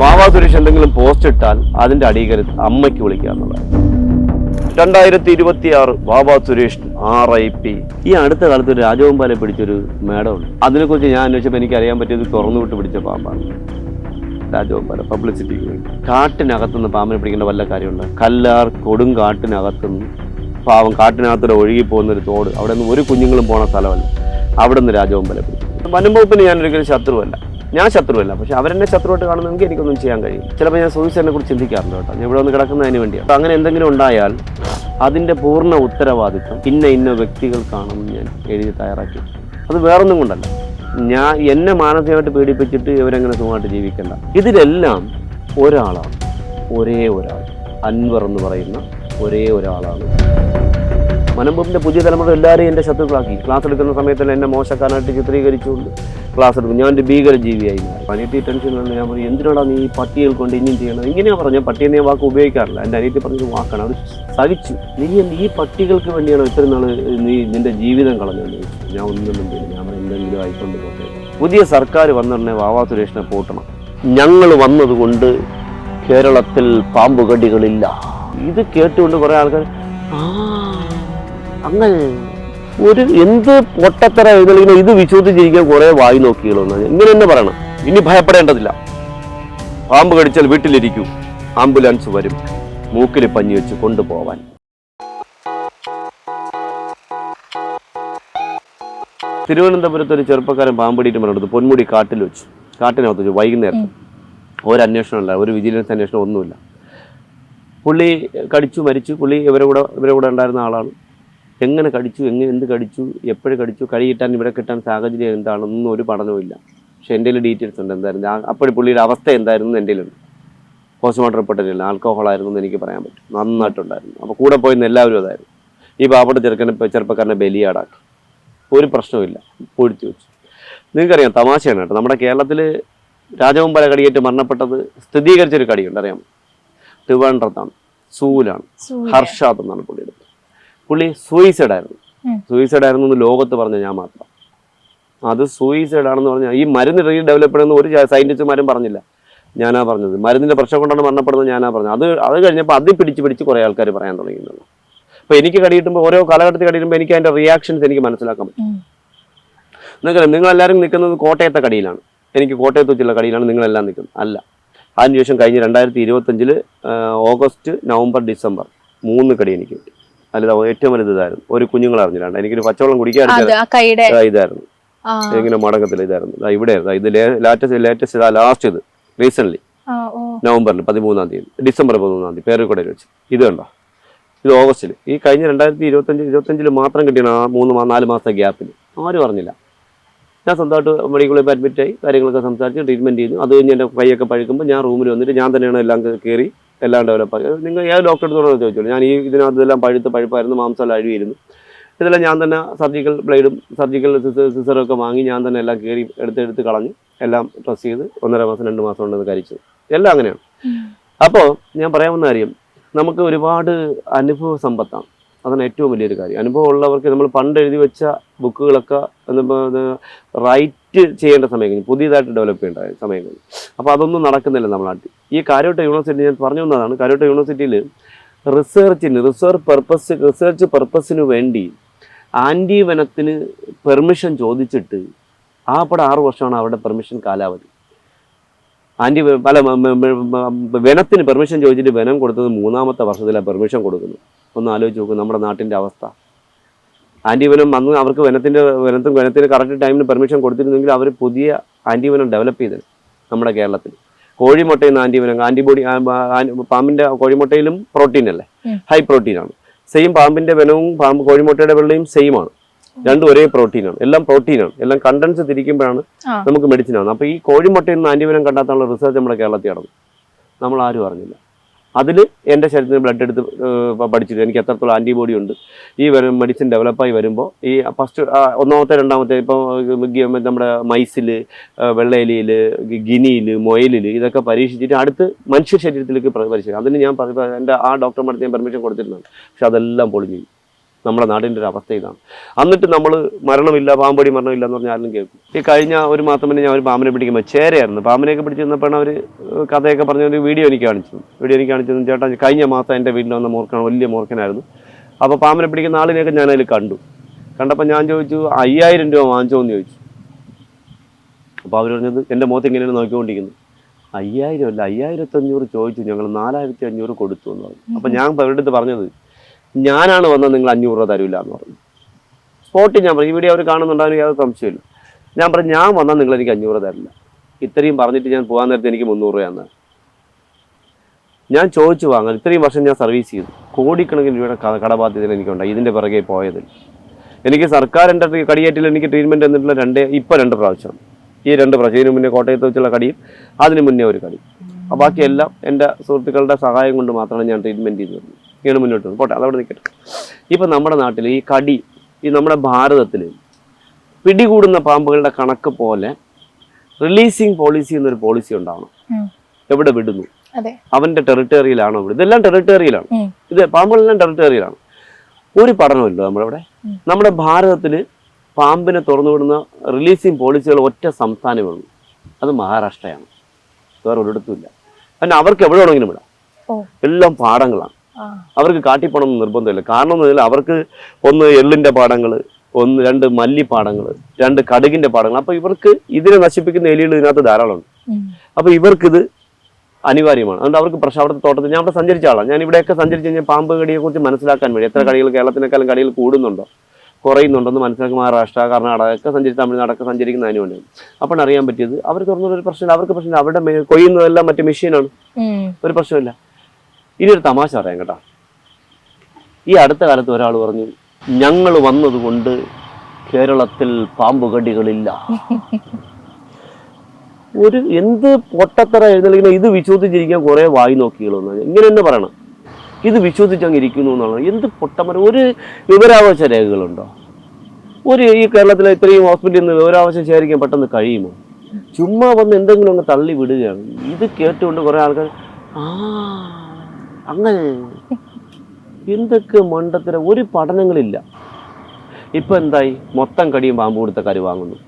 വാവാ സുരേഷ് എന്തെങ്കിലും പോസ്റ്റ് ഇട്ടാൽ അതിന്റെ അടിയിൽ അമ്മയ്ക്ക് വിളിക്കുക എന്നുള്ളത്. 2026 വാവാ സുരേഷ് RIP. ഈ അടുത്ത കാലത്ത് ഒരു രാജഗോപാലെ പിടിച്ചൊരു മേഡമുണ്ട്. അതിനെക്കുറിച്ച് ഞാൻ അന്വേഷിച്ചപ്പോൾ എനിക്ക് അറിയാൻ പറ്റിയത് തുറന്നു വിട്ട് പിടിച്ച പാമ്പാണ്. രാജഗോപാല പബ്ലിസിറ്റിക്ക് വേണ്ടി കാട്ടിനകത്തുനിന്ന് പാമ്പിനെ പിടിക്കേണ്ട വല്ല കാര്യമുണ്ട്? കല്ലാർ കൊടുങ്കാട്ടിനകത്തുനിന്ന് പാവം കാട്ടിനകത്തൂടെ ഒഴുകി പോകുന്നൊരു തോട്, അവിടെ നിന്ന് ഒരു കുഞ്ഞുങ്ങളും പോണ സ്ഥലമല്ല. അവിടെ നിന്ന് രാജഗോപാലെ പിടിച്ചു. വനംവകുപ്പിന് ഞാനൊരിക്കലും ശത്രുവല്ല, ഞാൻ ശത്രുവല്ല. പക്ഷെ അവരെന്നെ ശത്രുവായിട്ട് കാണുന്നെങ്കിൽ എനിക്കൊന്നും ചെയ്യാൻ കഴിയും. ചിലപ്പോൾ ഞാൻ സൂയിസൈഡിനെ കുറിച്ച് ചിന്തിക്കാറുണ്ട് കേട്ടോ. ഞാൻ ഇവിടെ ഒന്ന് കിടക്കുന്നതിന് വേണ്ടിയാണ്. അങ്ങനെ എന്തെങ്കിലും ഉണ്ടായാൽ അതിൻ്റെ പൂർണ്ണ ഉത്തരവാദിത്വം ഇന്ന വ്യക്തികൾക്കാണെന്ന് ഞാൻ എഴുതി തയ്യാറാക്കി. അത് വേറൊന്നും കൊണ്ടല്ല, എന്നെ മാനസികമായിട്ട് പീഡിപ്പിച്ചിട്ട് ഇവരെങ്ങനെ സുഖമായിട്ട് ജീവിക്കേണ്ട. ഇതിലെല്ലാം ഒരാളാണ്, ഒരേ ഒരാൾ, അൻവർ എന്ന് പറയുന്ന ഒരേ ഒരാളാണ്. വനംവകുപ്പിൻ്റെ പുതിയ തലമുറ എല്ലാവരെയും എൻ്റെ ശത്രുക്കളാക്കി. ക്ലാസ് എടുക്കുന്ന സമയത്ത് എന്നെ മോശക്കാരനായിട്ട് ചിത്രീകരിച്ചുകൊണ്ട് ക്ലാസ് എടുക്കും. ഞാനൊരു ഭീകര ജീവിയായി. അനിയത്തി ടെൻഷനിലാണ്. ഞാൻ പറയും, എന്തിനാണ് നീ പട്ടികൾ കൊണ്ട് ഇനിയും ചെയ്യണം? ഇങ്ങനെയാണ് പറഞ്ഞാൽ പട്ടിയെ നീ വാക്ക് ഉപയോഗിക്കാറില്ല. എൻ്റെ അനിയത്തി പറഞ്ഞൊരു വാക്കാണ്, അത് സഹിച്ചു. നീ ഈ പട്ടികൾക്ക് വേണ്ടിയാണോ ഇത്രയും നാൾ നീ നിൻ്റെ ജീവിതം കളഞ്ഞെന്ന് ചോദിച്ചു. ഞാൻ ഒന്നും ചെയ്യില്ല. ഞാൻ എന്തെങ്കിലും ആയിക്കൊണ്ട് പോട്ടെ. പുതിയ സർക്കാർ വന്നിടനെ വാവാ സുരേഷിനെ പൂട്ടണം. ഞങ്ങൾ വന്നതുകൊണ്ട് കേരളത്തിൽ പാമ്പുകടികളില്ല. ഇത് കേട്ടുകൊണ്ട് കുറേ ആൾക്കാർ അങ്ങനെ ഒരു എന്ത് പൊട്ടത്തര എഴുതലിങ്ങനെ ഇത് വിശ്വസിച്ചിരിക്കാൻ കുറേ വായി നോക്കികളൊന്നും ഇങ്ങനെ തന്നെ പറയണം. ഇനി ഭയപ്പെടേണ്ടതില്ല. പാമ്പ് കടിച്ചാൽ വീട്ടിലിരിക്കൂ, ആംബുലൻസ് വരും മൂക്കിൽ പഞ്ഞി വെച്ച് കൊണ്ടുപോവാൻ. തിരുവനന്തപുരത്ത് ഒരു ചെറുപ്പക്കാരൻ പാമ്പടിയിട്ട് പറഞ്ഞെടുത്തു. പൊന്മുടി കാട്ടിനകത്ത് വെച്ചു വൈകുന്നേരത്ത്. ഒരന്വേഷണമല്ല, ഒരു വിജിലൻസ് അന്വേഷണം ഒന്നുമില്ല. പുള്ളി കടിച്ചു മരിച്ചു. പുള്ളി ഇവരെ കൂടെ ഉണ്ടായിരുന്ന ആളാണ്. എങ്ങനെ കടിച്ചു, എന്ത് കടിച്ചു, എപ്പോഴും കടിച്ചു, കടി കിട്ടാൻ ഇവിടെ കിട്ടാൻ സാഹചര്യം എന്താണെന്നൊന്നും ഒരു പഠനവുമില്ല. പക്ഷെ എൻ്റെ ഡീറ്റെയിൽസ് ഉണ്ട്. എന്തായിരുന്നു അപ്പോഴും പുള്ളിയുടെ അവസ്ഥ എന്തായിരുന്നു എൻ്റെ ഉണ്ട്. പോസ്റ്റ്മോർട്ടം റിപ്പോർട്ടിലില്ല. ആൽക്കഹോളായിരുന്നു എന്ന് എനിക്ക് പറയാൻ പറ്റും. നന്നായിട്ടുണ്ടായിരുന്നു. അപ്പോൾ കൂടെ പോയിരുന്ന എല്ലാവരും അതായിരുന്നു. ഈ പാവപ്പെട്ട ചെറുപ്പക്കാരനെ ബലിയാടാക്കി. ഒരു പ്രശ്നവുമില്ല, പൂഴ്ത്തി വെച്ചു. നിങ്ങൾക്കറിയാം, തമാശയാണ് കേട്ടോ. നമ്മുടെ കേരളത്തിൽ രാജഗോപാല കടിയേറ്റ് മരണപ്പെട്ടത് സ്ഥിരീകരിച്ചൊരു കടിയുണ്ട്, അറിയാമോ? ട്രിവാൻഡ്രത്താണ്, സൂലാണ്. ഹർഷാദ് എന്നാണ് പുള്ളിയുടെ. പുള്ളി സൂയിസൈഡ് ആയിരുന്നു എന്ന് ലോകത്ത് പറഞ്ഞ ഞാൻ മാത്രം. അത് സൂയിസൈഡ് ആണെന്ന് പറഞ്ഞാൽ ഈ മരുന്ന് ഡെവലപ്പ് ചെയ്യുന്ന ഒരു സയന്റിസ്റ്റുമാരും പറഞ്ഞില്ല, ഞാനാ പറഞ്ഞത്. മരുന്നിന്റെ പ്രശ്നം കൊണ്ടാണ് മരണപ്പെടുന്നത്, ഞാനാ പറഞ്ഞത്. അത് കഴിഞ്ഞപ്പോൾ അത് പിടിച്ച് കുറേ ആൾക്കാർ പറയാൻ തുടങ്ങിയിട്ടുള്ളൂ. അപ്പോൾ എനിക്ക് കടിയിട്ടുമ്പോൾ, ഓരോ കാലഘട്ടത്തിൽ കടിയിട്ടുമ്പോൾ എനിക്ക് അതിൻ്റെ റിയാക്ഷൻസ് എനിക്ക് മനസ്സിലാക്കാൻ പറ്റും. നിങ്ങളെല്ലാവരും നിൽക്കുന്നത് കോട്ടയത്തെ കടിയിലാണ്. എനിക്ക് കോട്ടയത്ത് വെച്ചുള്ള കടിയിലാണ് നിങ്ങളെല്ലാം നിൽക്കുന്നത്. അല്ല, അതിനുശേഷം കഴിഞ്ഞ 2025 ഓഗസ്റ്റ്, നവംബർ, ഡിസംബർ 3 കടി എനിക്ക് കിട്ടി. അല്ല, ഏറ്റവും വലുത് ഇതായിരുന്നു. ഒരു കുഞ്ഞുങ്ങൾ അറിഞ്ഞില്ല. എനിക്കൊരു പച്ചവെള്ളം കുടിക്കാൻ ഇതായിരുന്നു, ഇങ്ങനെ മടക്കത്തിൽ ഇതായിരുന്നു. ഇവിടെയായിരുന്നു ഇത് ലാറ്റസ്റ്റ് ലാസ്റ്റ് ഇത് റീസെന്റ് നവംബറിൽ 13-ാം തീയതി, ഡിസംബർ 13-ാം തീയതി പേരുകടയിൽ വെച്ച്. ഇത് കണ്ടോ, ഇത് ഓഗസ്റ്റിൽ. ഈ കഴിഞ്ഞ 2025 മാത്രം കിട്ടിയാണ് ആ 3-4 മാസത്തെ ഗ്യാപ്പിൽ. ആരും അറിഞ്ഞില്ല. ഞാൻ സ്വന്തമായിട്ട് മെഡിക്കൽ അഡ്മിറ്റായി കാര്യങ്ങളൊക്കെ സംസാരിച്ച് ട്രീറ്റ്മെൻറ്റ് ചെയ്തു. അത് കഴിഞ്ഞ് എൻ്റെ കൈയൊക്കെ പഴുക്കുമ്പോൾ ഞാൻ റൂമിൽ വന്നിട്ട് ഞാൻ തന്നെയാണ് എല്ലാം കയറി എല്ലാം ഡെവലപ്പ് ആക്കി. നിങ്ങൾ ഏത് ഡോക്ടറെ അടുത്തോടെ ചോദിച്ചോളൂ. ഞാൻ ഇതിനകത്തെല്ലാം പഴുപ്പായിരുന്നു, മാംസം അഴിവായിരുന്നു. ഇതെല്ലാം ഞാൻ തന്നെ സർജിക്കൽ ബ്ലേഡും സർജിക്കൽ സിസറൊക്കെ വാങ്ങി ഞാൻ തന്നെ എല്ലാം കയറി എടുത്ത് കളഞ്ഞ് എല്ലാം ഡ്രസ് ചെയ്ത് 1.5 മാസം 2 മാസം കൊണ്ടത് കരിച്ചു. എല്ലാം അങ്ങനെയാണ്. അപ്പോൾ ഞാൻ പറയാവുന്ന കാര്യം, നമുക്ക് ഒരുപാട് അനുഭവ സമ്പത്താണ്. അതാണ് ഏറ്റവും വലിയൊരു കാര്യം. അനുഭവം ഉള്ളവർക്ക് നമ്മൾ പണ്ട് എഴുതി വെച്ച ബുക്കുകളൊക്കെ റൈറ്റ് ചെയ്യേണ്ട സമയം കഴിഞ്ഞു, പുതിയതായിട്ട് ഡെവലപ്പ് ചെയ്യേണ്ട സമയം കഴിഞ്ഞു. അപ്പോൾ അതൊന്നും നടക്കുന്നില്ല നമ്മുടെ നാട്ടിൽ. ഈ കാര്യവട്ട യൂണിവേഴ്സിറ്റി ഞാൻ പറഞ്ഞു തന്നതാണ്. കാര്യവട്ട യൂണിവേഴ്സിറ്റിയിൽ റിസർച്ച് പർപ്പസിന് വേണ്ടി ആൻറ്റി വനത്തിന് പെർമിഷൻ ചോദിച്ചിട്ട് അവിടെ 6 വർഷമാണ് അവിടെ പെർമിഷൻ കാലാവധി. വനത്തിന് പെർമിഷൻ ചോദിച്ചിട്ട് വനം കൊടുത്തത് 3-ാമത്തെ വർഷത്തിലാണ് പെർമിഷൻ കൊടുക്കുന്നത്. ഒന്ന് ആലോചിച്ച് നോക്കും നമ്മുടെ നാട്ടിൻ്റെ അവസ്ഥ. ആൻറ്റിവനം അന്ന് അവർക്ക് വനത്തിന് കറക്റ്റ് ടൈമിന് പെർമിഷൻ കൊടുത്തിരുന്നെങ്കിൽ അവർ പുതിയ ആൻറ്റിവനം ഡെവലപ്പ് ചെയ്തത് നമ്മുടെ കേരളത്തിൽ. കോഴിമുട്ടയിൽ നിന്ന് ആൻറ്റിവനം, ആൻറ്റിബോഡി, പാമ്പിൻ്റെ കോഴിമുട്ടയിലും പ്രോട്ടീൻ അല്ലേ, ഹൈ പ്രോട്ടീനാണ്. സെയിം പാമ്പിൻ്റെ വനവും കോഴിമുട്ടയുടെ വെള്ളയും സെയിം ആണ്. രണ്ടും ഒരേ പ്രോട്ടീനാണ്, എല്ലാം പ്രോട്ടീനാണ്. എല്ലാം കണ്ടൻസ് തിരിക്കുമ്പോഴാണ് നമുക്ക് മെഡിസിൻ ആവുന്നത്. അപ്പോൾ ഈ കോഴിമുട്ടയിൽ നിന്ന് ആൻറ്റിവനം കണ്ടെത്താനുള്ള റിസർച്ച് നമ്മുടെ കേരളത്തിൽ നടന്നു. നമ്മൾ ആരും അറിഞ്ഞില്ല. അതിൽ എൻ്റെ ശരീരത്തിന് ബ്ലഡ് എടുത്ത് പഠിച്ചിട്ട് എനിക്ക് എത്രത്തോളം ആൻറ്റിബോഡി ഉണ്ട്. ഈ മെഡിസിൻ ഡെവലപ്പായി വരുമ്പോൾ ഈ ഫസ്റ്റ് 1-ാമത്തെ 2-ാമത്തെ ഇപ്പോൾ നമ്മുടെ മൈസിൽ, വെള്ളയെലിയിൽ, ഗിനിയിൽ, മൊയലിൽ ഇതൊക്കെ പരീക്ഷിച്ചിട്ട് അടുത്ത് മനുഷ്യ ശരീരത്തിലേക്ക് പരിശീലിക്കും. അതിന് ഞാൻ എൻ്റെ ആ ഡോക്ടർമാർക്ക് ഞാൻ പെർമിഷൻ കൊടുത്തിരുന്നതാണ്. പക്ഷെ അതെല്ലാം പൊളിഞ്ഞു. നമ്മുടെ നാടിൻ്റെ ഒരു അവസ്ഥ ഇതാണ്. എന്നിട്ട് നമ്മൾ മരണമില്ല, പാമ്പടി മരണമില്ല എന്ന് പറഞ്ഞാൽ ആരും കേൾക്കും. ഈ കഴിഞ്ഞ ഒരു മാസം മുന്നേ ഞാൻ ഒരു പാമ്പിനെ പിടിക്കുമ്പോൾ ചേരയായിരുന്നു, പാമ്പിനെയൊക്കെ പിടിച്ച് നിന്നപ്പോഴാണ് അവർ കഥയൊക്കെ പറഞ്ഞ ഒരു വീഡിയോ എനിക്ക് കാണിച്ചു. ചേട്ടാ കഴിഞ്ഞ മാസം എൻ്റെ വീട്ടിൽ വന്ന മൂർഖനാണ്, വലിയ മൂർഖനായിരുന്നു. അപ്പോൾ പാമ്പിനെ പിടിക്കുന്ന ആളിനെയൊക്കെ ഞാൻ അതിൽ കണ്ടപ്പോൾ ഞാൻ ചോദിച്ചു 5000 രൂപ വാങ്ങിച്ചോ എന്ന് ചോദിച്ചു. അപ്പോൾ അവർ പറഞ്ഞത് എൻ്റെ മുഖത്ത് ഇങ്ങനെയാണ് നോക്കിക്കൊണ്ടിരിക്കുന്നത്. 5000 അല്ല 5500 ചോദിച്ചു, ഞങ്ങൾ 4500 കൊടുത്തു എന്ന് പറഞ്ഞു. അപ്പം ഞാൻ അവരുടെ അടുത്ത് പറഞ്ഞത് ഞാനാണ് വന്നത്, നിങ്ങൾ 500 രൂപ തരില്ല എന്ന് പറഞ്ഞു. സ്പോട്ടിൽ ഞാൻ പറഞ്ഞു, ഈ വീഡിയോ അവർ കാണുന്നുണ്ടാകും, യാതൊരു സംശയമില്ല. ഞാൻ പറഞ്ഞു ഞാൻ വന്നാൽ നിങ്ങൾ എനിക്ക് 500 രൂപ തരില്ല. ഇത്രയും പറഞ്ഞിട്ട് ഞാൻ പോകാൻ നേരത്തെ എനിക്ക് 300 രൂപയാണ് ഞാൻ ചോദിച്ചു വാങ്ങാൻ. ഇത്രയും വർഷം ഞാൻ സർവീസ് ചെയ്തു, കോടിക്കണക്കിന് രൂപയുടെ കടബാധ്യതകൾ എനിക്കുണ്ടായി ഇതിൻ്റെ പിറകെ പോയതിൽ. എനിക്ക് സർക്കാർ എൻ്റെ കടിയേറ്റിൽ എനിക്ക് ട്രീറ്റ്മെൻറ്റ് എന്നിട്ടുള്ള 2 പ്രാവശ്യം. ഈ 2 പ്രാവശ്യം, ഇതിന് മുന്നേ കോട്ടയത്ത് വെച്ചുള്ള കടിയും അതിന് മുന്നേ ഒരു കടി. ബാക്കിയെല്ലാം എൻ്റെ സുഹൃത്തുക്കളുടെ സഹായം കൊണ്ട് മാത്രമാണ് ഞാൻ ട്രീറ്റ്മെൻറ്റ് ചെയ്തത്. ഇങ്ങനെ മുന്നോട്ട് പോകും. പോട്ടെ, അതവിടെ നിൽക്കട്ടെ. ഇപ്പം നമ്മുടെ നാട്ടിൽ ഈ കടി, ഈ നമ്മുടെ ഭാരതത്തിൽ പിടികൂടുന്ന പാമ്പുകളുടെ കണക്ക് പോലെ റിലീസിങ് പോളിസി എന്നൊരു പോളിസി ഉണ്ടാവണം. എവിടെ വിടുന്നു, അവന്റെ ടെറിട്ടറിയിലാണോ വിടുന്നത്? ഇതെല്ലാം ടെറിട്ടറിയിലാണ്, ഇത് പാമ്പുകളെല്ലാം ടെറിട്ടറിയിലാണ്. ഒരു പഠനമില്ലോ നമ്മളിവിടെ. നമ്മുടെ ഭാരതത്തിൽ പാമ്പിനെ തുറന്നു വിടുന്ന റിലീസിങ് പോളിസികൾ ഒറ്റ സംസ്ഥാനമേ ഉള്ളൂ, അത് മഹാരാഷ്ട്രയാണ്. വേറെ ഒരിടത്തുമില്ല. കാരണം അവർക്ക് എവിടെ വേണമെങ്കിലും വിടാം, എല്ലാം പാടങ്ങളാണ്. അവർക്ക് കാട്ടിപ്പോണമെന്ന് നിർബന്ധമില്ല. കാരണം എന്ന് വെച്ചാൽ അവർക്ക് 1 എള്ളിന്റെ പാടങ്ങൾ, 2 മല്ലിപ്പാടങ്ങൾ, 2 കടുകിന്റെ പാടങ്ങൾ. അപ്പൊ ഇവർക്ക് ഇതിനെ നശിപ്പിക്കുന്ന എലികൾ ഇതിനകത്ത് ധാരാളമുണ്ട്. അപ്പൊ ഇവർക്കിത് അനിവാര്യമാണ്. അതുകൊണ്ട് അവർക്ക് പ്രശ്നം. അവിടുത്തെ തോട്ടത്തിൽ ഞാൻ അവിടെ സഞ്ചരിച്ച ആളാണ്. ഞാൻ ഇവിടെയൊക്കെ സഞ്ചരിച്ച് കഴിഞ്ഞാൽ പാമ്പ് കടിയെ കുറിച്ച് മനസ്സിലാക്കാൻ വേണ്ടി എത്ര കടികൾ കേരളത്തിനേക്കാളും കടികൾ കൂടുന്നുണ്ടോ കുറയുന്നുണ്ടെന്ന് മനസ്സിലാക്കി മഹാരാഷ്ട്ര, കർണാടക ഒക്കെ സഞ്ചരിച്ച് തമിഴ്നാടൊക്കെ സഞ്ചരിക്കുന്ന അതിന് വേണ്ടിയാണ്. അപ്പോൾ അറിയാൻ പറ്റിയത് അവർ തുറന്നൊരു പ്രശ്നമില്ല, അവർക്ക് പ്രശ്നമില്ല. അവരുടെ കൊയ്യുന്നതെല്ലാം മറ്റു മെഷീനാണ്, ഒരു പ്രശ്നമില്ല. ഇനി ഒരു തമാശ പറയാം കേട്ടോ. ഈ അടുത്ത കാലത്ത് ഒരാൾ പറഞ്ഞു, ഞങ്ങൾ വന്നതുകൊണ്ട് കേരളത്തിൽ പാമ്പുകടികളില്ല. ഒരു എന്ത് പൊട്ടത്തറ എഴുന്നള്ളിക്കുന്ന, ഇത് വിശ്വസിച്ചിരിക്കാൻ കുറെ വായി നോക്കികളൊന്നും ഇങ്ങനെ തന്നെ പറയണം. ഇത് വിശ്വസിച്ചങ്ങ് ഇരിക്കുന്നു എന്നുള്ളത് എന്ത് പൊട്ടമര. ഒരു വിവരാവകാശ രേഖകളുണ്ടോ? ഈ കേരളത്തിലെ ഇത്രയും ഹോസ്പിറ്റലിൽ നിന്ന് വിവരാവകാശം ശേഖരിക്കാൻ പെട്ടെന്ന് കഴിയുമോ? ചുമ്മാ വന്ന് എന്തെങ്കിലും അങ്ങ് തള്ളി വിടുകയാണ്. ഇത് കേട്ടുകൊണ്ട് കുറെ ആൾക്കാർ അങ്ങനെ എന്തൊക്കെ മണ്ടത്തര. ഒരു പഠനങ്ങളില്ല. ഇപ്പൊ എന്തായി? മൊത്തം കടിയും പാമ്പ് കൊടുത്ത കരി വാങ്ങുന്നു.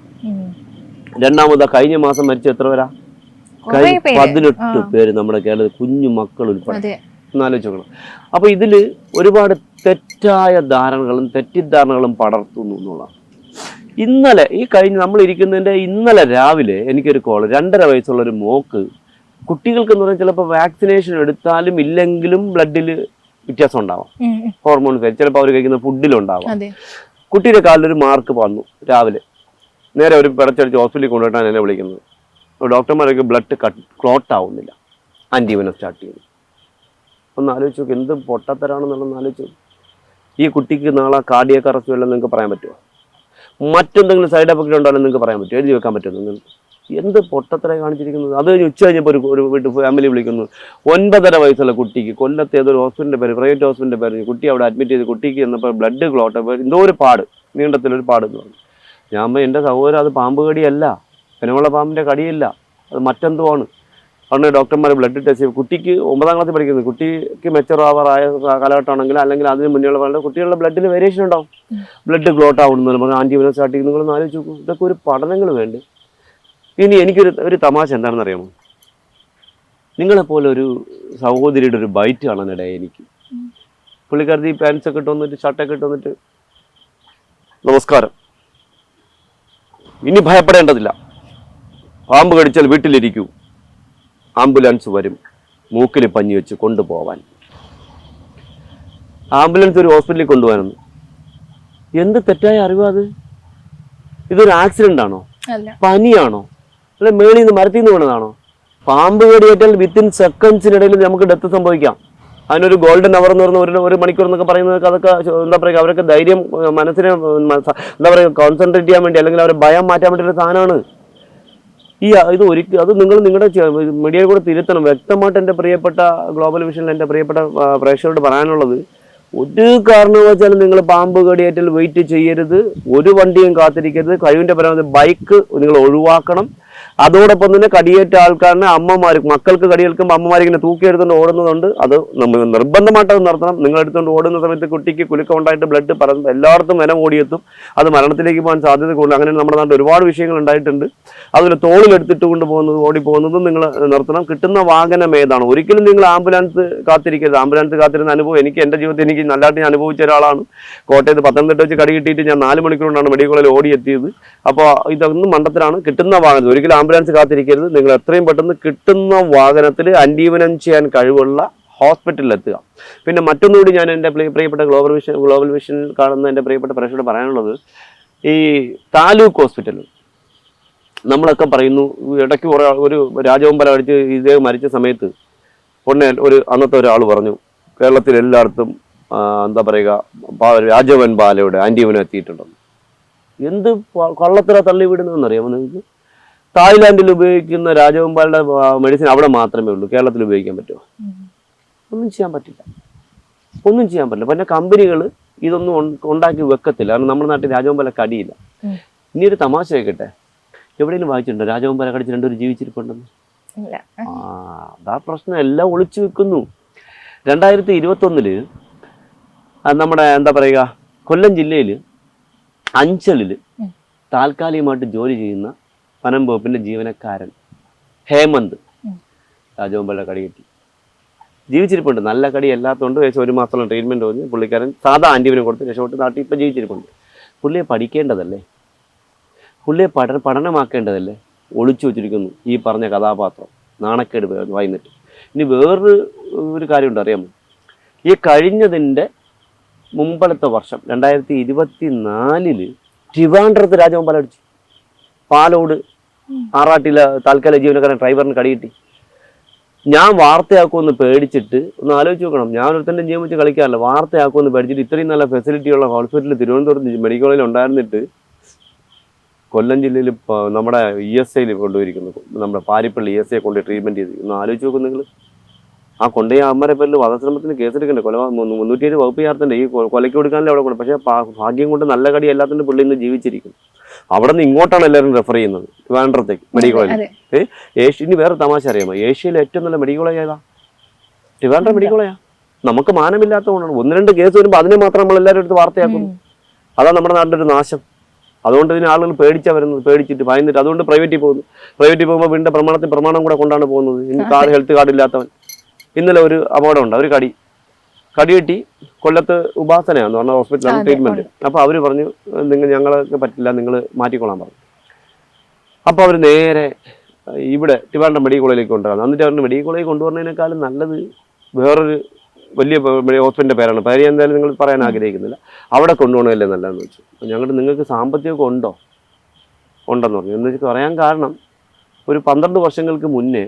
രണ്ടാമത് കഴിഞ്ഞ മാസം മരിച്ച എത്ര പേരാ? 18 പേര് നമ്മുടെ കേരളത്തിൽ, കുഞ്ഞു മക്കൾ ഉൾപ്പെടെ. എന്നാലോചിച്ച് നോക്കണം. അപ്പൊ ഇതില് ഒരുപാട് തെറ്റായ ധാരണകളും തെറ്റിദ്ധാരണകളും പടർത്തുന്നു എന്നുള്ളതാണ്. ഇന്നലെ നമ്മൾ ഇരിക്കുന്നതിന്റെ ഇന്നലെ രാവിലെ എനിക്കൊരു കോള്, 2.5 വയസ്സുള്ള ഒരു മോക്ക്, കുട്ടികൾക്ക് എന്ന് പറഞ്ഞാൽ ചിലപ്പോൾ വാക്സിനേഷൻ എടുത്താലും ഇല്ലെങ്കിലും ബ്ലഡിൽ വ്യത്യാസം ഉണ്ടാവാം, ഹോർമോൺ ചിലപ്പോൾ അവർ കഴിക്കുന്ന ഫുഡിലുണ്ടാവാം. കുട്ടിയുടെ കാലിലൊരു മാർക്ക് വന്നു രാവിലെ. നേരെ ഒരു പിടച്ചടിച്ച് ഹോസ്പിറ്റലിൽ കൊണ്ടുപോയിട്ടാണ് എന്നെ വിളിക്കുന്നത്. ഡോക്ടർമാരൊക്കെ ബ്ലഡ് ക്ലോട്ട് ആവുന്നില്ല, ആന്റിവെനം സ്റ്റാർട്ട് ചെയ്യുന്നു. ഒന്ന് ആലോചിച്ച് നോക്ക്, എന്ത് പൊട്ടത്തരാണെന്നുള്ളതൊന്ന് ആലോചിച്ച് നോക്ക്. ഈ കുട്ടിക്ക് നാളെ കാർഡിയാക് അറസ്റ്റ് വല്ലതും നിങ്ങൾക്ക് പറയാൻ പറ്റുമോ? മറ്റെന്തെങ്കിലും സൈഡ് എഫക്റ്റ് ഉണ്ടോ നിങ്ങൾക്ക് പറയാൻ പറ്റുമോ? എഴുതി വെക്കാൻ പറ്റുമോ നിങ്ങൾക്ക്? എന്ത് പൊട്ടത്തരായി കാണിച്ചിരിക്കുന്നത്. അത് കഴിഞ്ഞ് ഉച്ച കഴിഞ്ഞപ്പോൾ ഒരു വീട്ടിൽ ഫാമിലി വിളിക്കുന്നു. 9.5 വയസ്സുള്ള കുട്ടിക്ക് കൊല്ലത്തെ ഏതൊരു ഹോസ്പിറ്റലിൻ്റെ പേര്, പ്രൈവറ്റ് ഹോസ്പിറ്റലിൻ്റെ പേര്, കുട്ടി അവിടെ അഡ്മിറ്റ് ചെയ്ത് കുട്ടിക്ക് എന്നപ്പോൾ ബ്ലഡ് ക്ലോട്ട്, എന്തോ ഒരു പാട്, നീണ്ടത്തിലൊരു പാടെന്ന് പറഞ്ഞു. ഞാൻ എൻ്റെ സഹോദരൻ, അത് പാമ്പ് കടിയല്ല, പെരുമുള്ള പാമ്പിൻ്റെ കടിയല്ല, അത് മറ്റെന്തോ ആണ്. അവിടെ ഡോക്ടർമാർ ബ്ലഡ് ടെസ്റ്റ് ചെയ്യും. കുട്ടിക്ക് 9ാം ക്ലാസ്സിൽ പഠിക്കുന്നത്, കുട്ടിക്ക് മെച്ചറാവാറായ കാലഘട്ടമാണെങ്കിൽ അല്ലെങ്കിൽ അതിന് മുന്നേയുള്ള കാലത്ത് കുട്ടികളുടെ ബ്ലഡിൽ വേരിയേഷൻ ഉണ്ടാവും. ബ്ലഡ് ക്ലോട്ട് ആവുന്നു, നമുക്ക് ആന്റിവെനം സ്റ്റാർട്ട് ചെയ്യുന്നു. നിങ്ങളൊന്ന് ആലോചിച്ച് നോക്കും. ഇതൊക്കെ ഒരു പഠനങ്ങൾ വേണ്ടേ? ഇനി എനിക്കൊരു തമാശ എന്താണെന്ന് അറിയാമോ? നിങ്ങളെപ്പോലെ ഒരു സഹോദരിയുടെ ഒരു ബൈറ്റ് കാണാനിടയെ എനിക്ക്. പുള്ളിക്കാരത്തി പാൻസൊക്കെ ഇട്ട് വന്നിട്ട്, ഷർട്ടൊക്കെ ഇട്ട് വന്നിട്ട്, നമസ്കാരം, ഇനി ഭയപ്പെടേണ്ടതില്ല, പാമ്പ് കടിച്ചാൽ വീട്ടിലിരിക്കൂ, ആംബുലൻസ് വരും, മൂക്കിൽ പഞ്ഞി വെച്ച് കൊണ്ടുപോവാൻ. ആംബുലൻസ് ഒരു ഹോസ്പിറ്റലിൽ കൊണ്ടുപോകാനെന്ന്. എന്ത് തെറ്റായ അറിവാ അത്? ഇതൊരു ആക്സിഡന്റ് ആണോ? പനിയാണോ? അല്ലെ മേളിൽ നിന്ന് മരത്തിൽ നിന്ന് വീണതാണോ? പാമ്പ് കടിയേറ്റാൽ വിത്തിൻ സെക്കൻഡ്സിനിടയിൽ നമുക്ക് ഡെത്ത് സംഭവിക്കാം. അതിനൊരു ഗോൾഡൻ അവർ എന്ന് പറഞ്ഞ ഒരു മണിക്കൂർ എന്നൊക്കെ പറയുന്നത്, അതൊക്കെ എന്താ പറയുക, അവരൊക്കെ ധൈര്യം, മനസ്സിനെ എന്താ പറയുക, കോൺസെൻട്രേറ്റ് ചെയ്യാൻ വേണ്ടി, അല്ലെങ്കിൽ അവരെ ഭയം മാറ്റാൻ വേണ്ടിയൊരു സാധനമാണ്. ഇത് ഒരിക്കലും അത് നിങ്ങളുടെ മീഡിയയിൽ കൂടെ തിരുത്തണം. വ്യക്തമായിട്ട് എൻ്റെ പ്രിയപ്പെട്ട ഗ്ലോബൽ വിഷനിൽ എൻ്റെ പ്രിയപ്പെട്ട പ്രേക്ഷകരോട് പറയാനുള്ളത്, ഒരു കാരണവശാലും നിങ്ങൾ പാമ്പ് കടിയേറ്റൽ വെയിറ്റ് ചെയ്യരുത്, ഒരു വണ്ടിയും കാത്തിരിക്കരുത്, കഴിവിൻ്റെ പരമാവധി ബൈക്ക് നിങ്ങൾ ഒഴിവാക്കണം. അതോടൊപ്പം തന്നെ കടിയേറ്റ ആൾക്കാരനെ മക്കൾക്ക് കടിയേൽക്കുമ്പോൾ അമ്മമാരിങ്ങനെ തൂക്കിയെടുത്തുകൊണ്ട് ഓടുന്നതുകൊണ്ട് അത് നമ്മൾ നിർബന്ധമായിട്ട് അത് നിർത്തണം. നിങ്ങൾ എടുത്തുകൊണ്ട് ഓടുന്ന സമയത്ത് കുട്ടിക്ക് കുലുക്കം ഉണ്ടായിട്ട് ബ്ലഡ് പറയുമ്പോൾ എല്ലായിടത്തും വിനം ഓടിയെത്തും, അത് മരണത്തിലേക്ക് പോകാൻ സാധ്യത കൂടുതൽ. അങ്ങനെ നമ്മുടെ നാട്ടിൽ ഒരുപാട് വിഷയങ്ങൾ ഉണ്ടായിട്ടുണ്ട്. അതുപോലെ തോളിലെടുത്തിട്ട് കൊണ്ടുപോകുന്നത് ഓടിപ്പോകുന്നതും നിങ്ങൾ നിർത്തണം. കിട്ടുന്ന വാഹനം ഏതാണ്? ഒരിക്കലും നിങ്ങൾ ആംബുലൻസ് കാത്തിരിക്കരുത്. ആംബുലൻസ് കാത്തിരുന്ന അനുഭവം എൻ്റെ ജീവിതത്തിൽ എനിക്ക് നല്ലതായിട്ട് ഞാൻ അനുഭവിച്ച ഒരാളാണ്. കോട്ടയത്ത് പത്തനംതിട്ട വെച്ച് കടി കിട്ടിയിട്ട് ഞാൻ 4 മണിക്കൂർ കൊണ്ടാണ് മെഡിക്കൽ കോളേജിൽ ഓടിയെത്തിയത്. അപ്പോൾ ഇതൊന്നും മണ്ടത്തിലാണ്. കിട്ടുന്ന വാഹനത്തിൽ ഒരിക്കലും ആംബുലൻസ് കാത്തിരിക്കരുത്. നിങ്ങൾ എത്രയും പെട്ടെന്ന് കിട്ടുന്ന വാഹനത്തിൽ അന്റീവനം ചെയ്യാൻ കഴിവുള്ള ഹോസ്പിറ്റലിൽ എത്തുക. പിന്നെ മറ്റൊന്നുകൂടി ഞാൻ എൻ്റെ പ്രിയപ്പെട്ട ഗ്ലോബൽ വിഷനിൽ കാണുന്ന എൻ്റെ പ്രിയപ്പെട്ട പ്രേക്ഷകരോട് പറയാനുള്ളത്, ഈ താലൂക്ക് ഹോസ്പിറ്റൽ നമ്മളൊക്കെ പറയുന്നു, ഇടയ്ക്ക് ഒരു രാജവെമ്പാല അടിച്ച് ഇതേ മരിച്ച സമയത്ത് അന്നത്തെ ഒരാൾ പറഞ്ഞു കേരളത്തിൽ എല്ലായിടത്തും എന്താ പറയുക രാജവെമ്പാലയുടെ ആന്റിവനം എത്തിയിട്ടുണ്ടെന്ന്. എന്ത് കള്ളത്തില തള്ളി വിടുന്നതെന്നറിയാമോ നിങ്ങൾക്ക്? തായ്ലാൻഡിൽ ഉപയോഗിക്കുന്ന രാജവെമ്പാലയുടെ മെഡിസിൻ അവിടെ മാത്രമേ ഉള്ളൂ. കേരളത്തിൽ ഉപയോഗിക്കാൻ പറ്റുമോ? ഒന്നും ചെയ്യാൻ പറ്റില്ല. പിന്നെ കമ്പനികൾ ഇതൊന്നും ഉണ്ടാക്കി വെക്കത്തില്ല. കാരണം നമ്മുടെ നാട്ടിൽ രാജവെമ്പാല കടിയില്ല. ഇനി ഒരു തമാശ കേൾക്കട്ടെ, എവിടെയെങ്കിലും വായിച്ചിട്ടുണ്ടോ രാജവെമ്പാല കടിച്ച് 2 പേര് ജീവിച്ചിരിപ്പുണ്ടെന്ന്? അതാ പ്രശ്നം, എല്ലാം ഒളിച്ചു വെക്കുന്നു. 2021 നമ്മുടെ എന്താ പറയുക കൊല്ലം ജില്ലയിൽ അഞ്ചലിൽ താൽക്കാലികമായിട്ട് ജോലി ചെയ്യുന്ന വനം വകുപ്പിന്റെ ജീവനക്കാരൻ ഹേമന്ത് രാജവെമ്പാല കടി കിട്ടി ജീവിച്ചിരിപ്പുണ്ട്. നല്ല കടി അല്ലാത്തതുകൊണ്ട് ഏകദേശം 1 മാസത്തോളം ട്രീറ്റ്മെന്റ് കഴിഞ്ഞ് പുള്ളിക്കാരൻ സാധാ ആന്റിബയോട്ടിക് കൊടുത്ത് രക്ഷപ്പെട്ട് നാട്ടിൽ ഇപ്പം ജീവിച്ചിരിപ്പുണ്ട്. പുള്ളിയെ പഠിക്കേണ്ടതല്ലേ? പുള്ളിയെ പഠനമാക്കേണ്ടതല്ലേ? ഒളിച്ചു വെച്ചിരിക്കുന്നു ഈ പറഞ്ഞ കഥാപാത്രം. നാണക്കേട് വായിന്നിട്ട്. ഇനി വേറൊരു കാര്യമുണ്ട്, അറിയാമോ? ഈ കഴിഞ്ഞതിൻ്റെ മുമ്പലത്തെ വർഷം 2024 ട്രിവാൻഡ്രത്ത് രാജവെമ്പാല അടിച്ചു. പാലോട് ആറാട്ടിലെ താൽക്കാലിക ജീവനക്കാരൻ ഡ്രൈവറിന് കടികിട്ടി. ഞാൻ വാർത്തയാക്കുമെന്ന് പേടിച്ചിട്ട് ഒന്ന് ആലോചിച്ച് നോക്കണം. ഞാൻ ഒരുത്തൻ്റെ ജീവൻ വെച്ച് കളിക്കാറില്ല. വാർത്തയാക്കുമെന്ന് പേടിച്ചിട്ട് ഇത്രയും നല്ല ഫെസിലിറ്റിയുള്ള ഹോസ്പിറ്റലിൽ തിരുവനന്തപുരത്ത് മെഡിക്കൽ കോളേജിൽ ഉണ്ടായിരുന്നിട്ട് കൊല്ലം ജില്ലയിൽ നമ്മുടെ ESIയിൽ കൊണ്ടുപോയിരിക്കുന്നു. നമ്മുടെ പാരിപ്പള്ളി ESI കൊണ്ട് ട്രീറ്റ്മെൻറ്റ് ചെയ്ത്. ഒന്ന് ആലോചിച്ച് നോക്കും നിങ്ങൾ. ആ കൊണ്ടുപോയി അമ്മരെ പേരിൽ വധശ്രമത്തിന് കേസെടുക്കണ്ടേ? 307 വകുപ്പ് ചേർത്തണ്ടേ? ഈ കൊലയ്ക്ക് കൊടുക്കാനല്ലേ അവിടെ കൊണ്ട്. പക്ഷേ ഭാഗ്യം കൊണ്ട് നല്ല കടി എല്ലാത്തിൻ്റെ പുള്ളി ഇന്ന് ജീവിച്ചിരിക്കും. അവിടെ നിന്ന് ഇങ്ങോട്ടാണ് എല്ലാവരും റെഫർ ചെയ്യുന്നത്, ട്രിവാൻഡ്രത്തേക്ക് മെഡിക്കൽ കോളേജ്. ഇനി വേറെ തമാശ അറിയാമോ? ഏഷ്യയിലെ ഏറ്റവും നല്ല മെഡിക്കൽ കോളേജ് ഏതാ? ട്രിവാൻഡ്രം മെഡിക്കൽ കോളേജാ. നമുക്ക് മാനമില്ലാത്തതുകൊണ്ടാണ് 1-2 കേസ് വരുമ്പോൾ അതിനെ മാത്രം നമ്മൾ എല്ലാവരും എടുത്ത് വാർത്തയാക്കുന്നു. അതാണ് നമ്മുടെ നാട്ടിലൊരു നാശം. അതുകൊണ്ട് ഇതിന് ആളുകൾ പേടിച്ചിട്ട് ഭയന്നിട്ട് അതുകൊണ്ട് പ്രൈവറ്റിൽ പോകുമ്പോൾ വീണ്ടും പ്രമാണം കൂടെ കൊണ്ടാണ് പോകുന്നത്. ഇനി ഹെൽത്ത് കാർഡ് ഇല്ലാത്തവൻ. ഇന്നലെ ഒരു അപകടമുണ്ട്. ഒരു കടി കിട്ടി കൊല്ലത്ത് ഉപാസനയാണെന്ന് പറഞ്ഞ ഹോസ്പിറ്റലാണ് ട്രീറ്റ്മെന്റ്. അപ്പോൾ അവർ പറഞ്ഞു ഞങ്ങൾക്ക് പറ്റില്ല, നിങ്ങൾ മാറ്റിക്കൊള്ളാൻ പറഞ്ഞു. അപ്പോൾ അവർ നേരെ ഇവിടെ ട്രിവാൻഡ്രം മെഡിക്കൽ കോളേജിലേക്ക് കൊണ്ടുവരണം. എന്നിട്ട് അവർ മെഡിക്കൽ കോളേജിൽ കൊണ്ടുവരുന്നതിനേക്കാളും നല്ലത് വേറൊരു വലിയ ഹോസ്പിറ്റലിൻ്റെ പേരാണ്. പേര് എന്തായാലും നിങ്ങൾ പറയാൻ ആഗ്രഹിക്കുന്നില്ല. അവിടെ കൊണ്ടുപോകണമല്ലേ നല്ലതെന്ന് വെച്ചു. നിങ്ങൾക്ക് സാമ്പത്തികമൊക്കെ ഉണ്ടെന്ന് പറഞ്ഞു. എന്ന് വെച്ചാൽ പറയാൻ കാരണം, ഒരു 12 വർഷങ്ങൾക്ക് മുന്നേ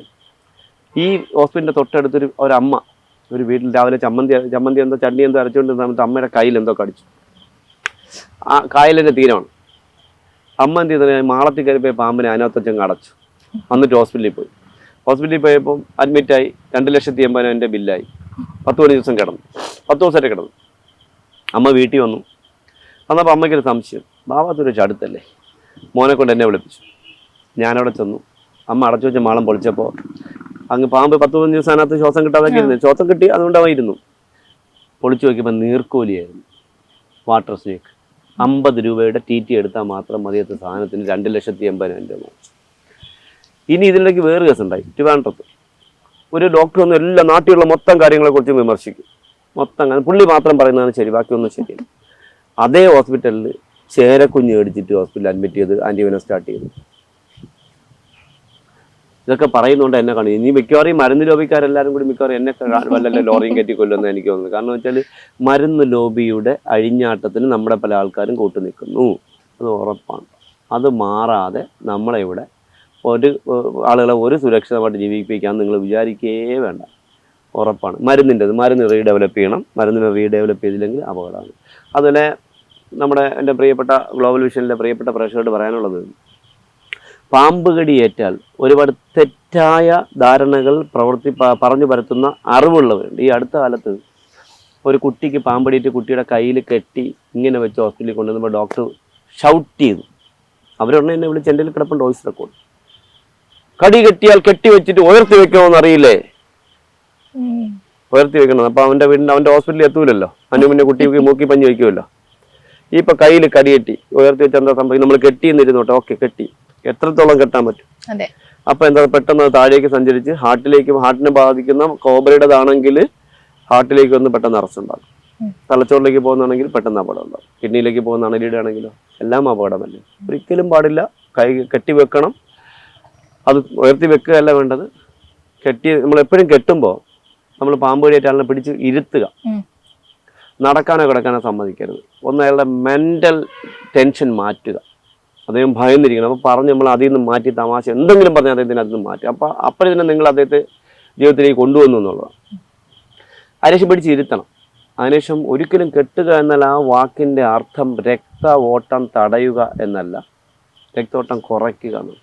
ഈ ഹോസ്പിറ്റലിൻ്റെ തൊട്ടടുത്തൊരു ഒരമ്മ ഒരു വീട്ടിൽ രാവിലെ ചമ്മന്തി എന്തോ ചട്നി എന്തോ അരച്ചുകൊണ്ടിരുന്ന സമയത്ത് അമ്മയുടെ കയ്യിൽ എന്തോ കടിച്ചു. ആ കായലിൻ്റെ തീരമാണ്. അമ്മ എന്ത് ചെയ്തത്? മാളത്തിൽ കയറിപ്പോയി പാമ്പിനെ അതിനകത്തച്ചങ്ങ് അടച്ചു. എന്നിട്ട് ഹോസ്പിറ്റലിൽ പോയപ്പോൾ അഡ്മിറ്റായി. 2,80,000 എൻ്റെ ബില്ലായി. 10 ദിവസം കിടന്നു. 10 ദിവസമായിട്ട് കിടന്നു. അമ്മ വീട്ടിൽ വന്നപ്പോൾ അമ്മയ്ക്കൊരു സംശയം, ബാബാത്തൂര് അടുത്തല്ലേ, മോനെ കൊണ്ട് എന്നെ വിളിപ്പിച്ചു. ഞാനവിടെ ചെന്നു. അമ്മ അടച്ചു വെച്ച മാളം പൊളിച്ചപ്പോൾ അങ്ങ് പാമ്പ് 10 ദിവസം അതിനകത്ത് ശ്വാസം കിട്ടാതൊക്കെ ഇരുന്നു. ശ്വാസം കിട്ടി, അതുകൊണ്ട് അവൻ ഇരുന്നു. പൊളിച്ചു നോക്കിയപ്പോൾ നീർക്കോലിയായിരുന്നു, വാട്ടർ സ്നേക്ക്. 50 രൂപയുടെ TT എടുത്താൽ മാത്രം മതിയത്തെ സാധനത്തിന് 2,80,000 രൂപ. ഇനി ഇതിനിടയ്ക്ക് വേറെ കേസുണ്ടായി ട്രിവാൻഡ്രത്ത്. ഒരു ഡോക്ടർ ഒന്നും എല്ലാ നാട്ടിലുള്ള മൊത്തം കാര്യങ്ങളെക്കുറിച്ച് വിമർശിക്കും. മൊത്തം പുള്ളി മാത്രം പറയുന്നതാണ് ശരി, ബാക്കിയൊന്നും ശരിയല്ല. അതേ ഹോസ്പിറ്റലിൽ ചേരക്കുഞ്ഞ് മേടിച്ചിട്ട് ഹോസ്പിറ്റലിൽ അഡ്മിറ്റ് ചെയ്ത് ആൻറ്റിവനം സ്റ്റാർട്ട് ചെയ്തു. ഇതൊക്കെ പറയുന്നുണ്ട് എന്നെ കാണും. ഇനി മിക്കവാറും മരുന്ന് ലോബിക്കാരെല്ലാവരും കൂടി മിക്കവാറും എന്നെ വല്ല ലോറിയും കയറ്റി കൊല്ലുമെന്ന് എനിക്ക് തോന്നുന്നു. കാരണം വെച്ചാൽ മരുന്ന് ലോബിയുടെ അഴിഞ്ഞാട്ടത്തിന് നമ്മുടെ പല ആൾക്കാരും കൂട്ടു നിൽക്കുന്നു. അത് ഉറപ്പാണ്. അത് മാറാതെ നമ്മളെ ഇവിടെ ആളുകളെ ഒരു സുരക്ഷിതമായിട്ട് ജീവിപ്പിക്കാൻ നിങ്ങൾ വിചാരിക്കേ വേണ്ട. ഉറപ്പാണ്. മരുന്ന് റീഡെവലപ്പ് ചെയ്യണം. മരുന്നിനെ റീഡെവലപ്പ് ചെയ്തില്ലെങ്കിൽ അപകടമാണ്. അതുപോലെ എൻ്റെ പ്രിയപ്പെട്ട ഗ്ലോബൽ വിഷനിലെ പ്രിയപ്പെട്ട പ്രേക്ഷകരോട് പറയാനുള്ളത്, പാമ്പ് കടിയേറ്റാൽ ഒരുപാട് തെറ്റായ ധാരണകൾ പറഞ്ഞു പരത്തുന്ന അറിവുള്ളവരുണ്ട്. ഈ അടുത്ത കാലത്ത് ഒരു കുട്ടിക്ക് പാമ്പടിയിട്ട് കുട്ടിയുടെ കയ്യിൽ കെട്ടി ഇങ്ങനെ വെച്ച് ഹോസ്പിറ്റലിൽ കൊണ്ടുവന്നപ്പോൾ ഡോക്ടർ ഷൗട്ട് ചെയ്തു. അവരുടനെ എന്നെ വിളിച്ച് എൻ്റെ കിടപ്പുണ്ട് വോയിസ് റെക്കോർഡ്. കടി കെട്ടിയാൽ കെട്ടി വെച്ചിട്ട് ഉയർത്തി വെക്കണമെന്ന് അറിയില്ലേ? ഉയർത്തി വെക്കണം. അപ്പൊ അവന്റെ ഹോസ്പിറ്റലിൽ എത്തൂലല്ലോ, അതിന് മുന്നേ കുട്ടിക്ക് മൂക്കി പഞ്ഞി വെക്കുമല്ലോ. ഇപ്പൊ കയ്യിൽ കടി കെട്ടി ഉയർത്തി വെച്ചാൽ എന്താ സംഭവിക്കും? നമ്മൾ കെട്ടിന്നിരുന്നോട്ടെ, ഓക്കെ കെട്ടി, എത്രത്തോളം കെട്ടാൻ പറ്റും? അപ്പൊ എന്താ, പെട്ടെന്ന് താഴേക്ക് സഞ്ചരിച്ച് ഹാർട്ടിനെ ബാധിക്കുന്ന കോബ്രയുടേതാണെങ്കിൽ ഹാർട്ടിലേക്ക് വന്ന് പെട്ടെന്ന് അറസ്റ്റ് ഉണ്ടാകും. തലച്ചോറിലേക്ക് പോകുന്നതാണെങ്കിൽ പെട്ടെന്ന് അപകടം ഉണ്ടാകും. കിഡ്നിയിലേക്ക് പോകുന്ന അണലിയുടെ ആണെങ്കിലോ എല്ലാം അപകടമല്ലേ. ഒരിക്കലും പാടില്ല. കൈ കെട്ടി വെക്കണം. അത് ഉയർത്തി വെക്കുകയല്ല വേണ്ടത്. നമ്മൾ എപ്പോഴും കെട്ടുമ്പോൾ നമ്മൾ പാമ്പ് കടിയേറ്റ ആളിനെ പിടിച്ച് ഇരുത്തുക. നടക്കാനോ കിടക്കാനോ സമ്മതിക്കരുത്. ഒന്ന് അയാളുടെ മെന്റൽ ടെൻഷൻ മാറ്റുക. അദ്ദേഹം ഭയന്നിരിക്കണം. അപ്പോൾ പറഞ്ഞ് നമ്മൾ അതിൽ നിന്ന് മാറ്റി തമാശ എന്തെങ്കിലും പറഞ്ഞാൽ അദ്ദേഹത്തിന് അതിൽ നിന്ന് മാറ്റി. അപ്പോൾ തന്നെ നിങ്ങൾ അദ്ദേഹത്തെ ജീവിതത്തിലേക്ക് കൊണ്ടുവന്നു എന്നുള്ളതാണ്. അതിനുശേഷം പിടിച്ച് ഇരുത്തണം. അതിനുശേഷം ഒരിക്കലും കെട്ടുക എന്നാൽ ആ വാക്കിൻ്റെ അർത്ഥം രക്ത ഓട്ടം തടയുക എന്നല്ല, രക്തോട്ടം കുറയ്ക്കുക എന്നാണ്.